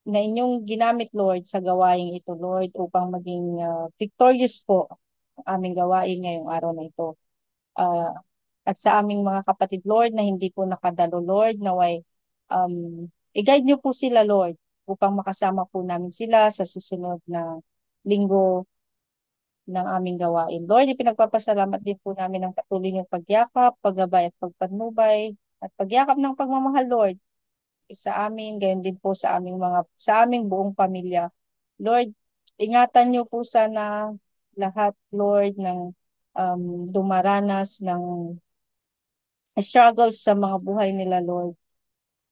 Speaker 6: na inyong ginamit, Lord, sa gawain ito, Lord, upang maging victorious po ang aming gawain ngayong araw na ito. Uh, at sa aming mga kapatid, Lord, na hindi po nakadalo, Lord, naway i-guide niyo po sila, Lord, upang makasama po namin sila sa susunod na linggo ng aming gawain. Lord, ipinagpapasalamat din po namin ang patuloy niyong pagyakap, paggabay at pagpatnubay at pagyakap ng pagmamahal, Lord, sa amin, gayon din po sa aming buong pamilya. Lord, ingatan niyo po sana lahat, Lord, ng dumaranas ng struggles sa mga buhay nila, Lord.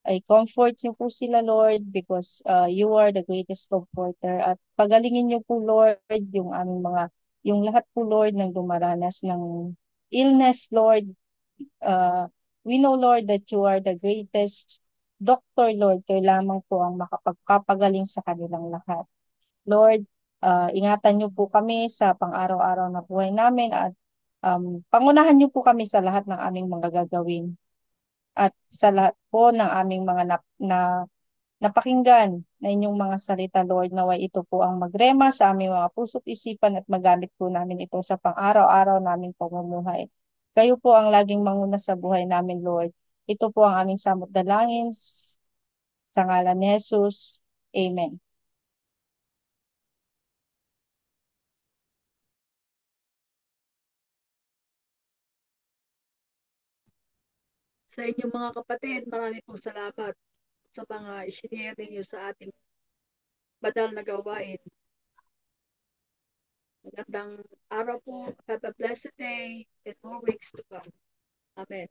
Speaker 6: Ay comfort niyo po sila, Lord, because you are the greatest comforter. At pagalingin niyo po, Lord, yung lahat po, Lord, ng dumaranas ng illness, Lord. We know, Lord, that you are the greatest doctor, Lord. Kayo lamang po ang makapagpapagaling sa kanilang lahat. Lord, ingatan niyo po kami sa pang-araw-araw na buhay namin at pangunahan niyo po kami sa lahat ng aming mga gagawin at sa lahat po ng aming mga napakinggan na inyong mga salita, Lord, naway ito po ang magrema sa aming mga puso't isipan at magamit po namin ito sa pang-araw-araw naming pamumuhay. Kayo po ang laging manguna sa buhay namin, Lord. Ito po ang aming samot dalangin sa ngalan ni Jesus. Amen.
Speaker 1: Sa inyong mga kapatid, maraming pong salamat sa mga isinare ninyo sa ating banal na gawain. Magandang araw po. Have a blessed day and more weeks to come. Amen.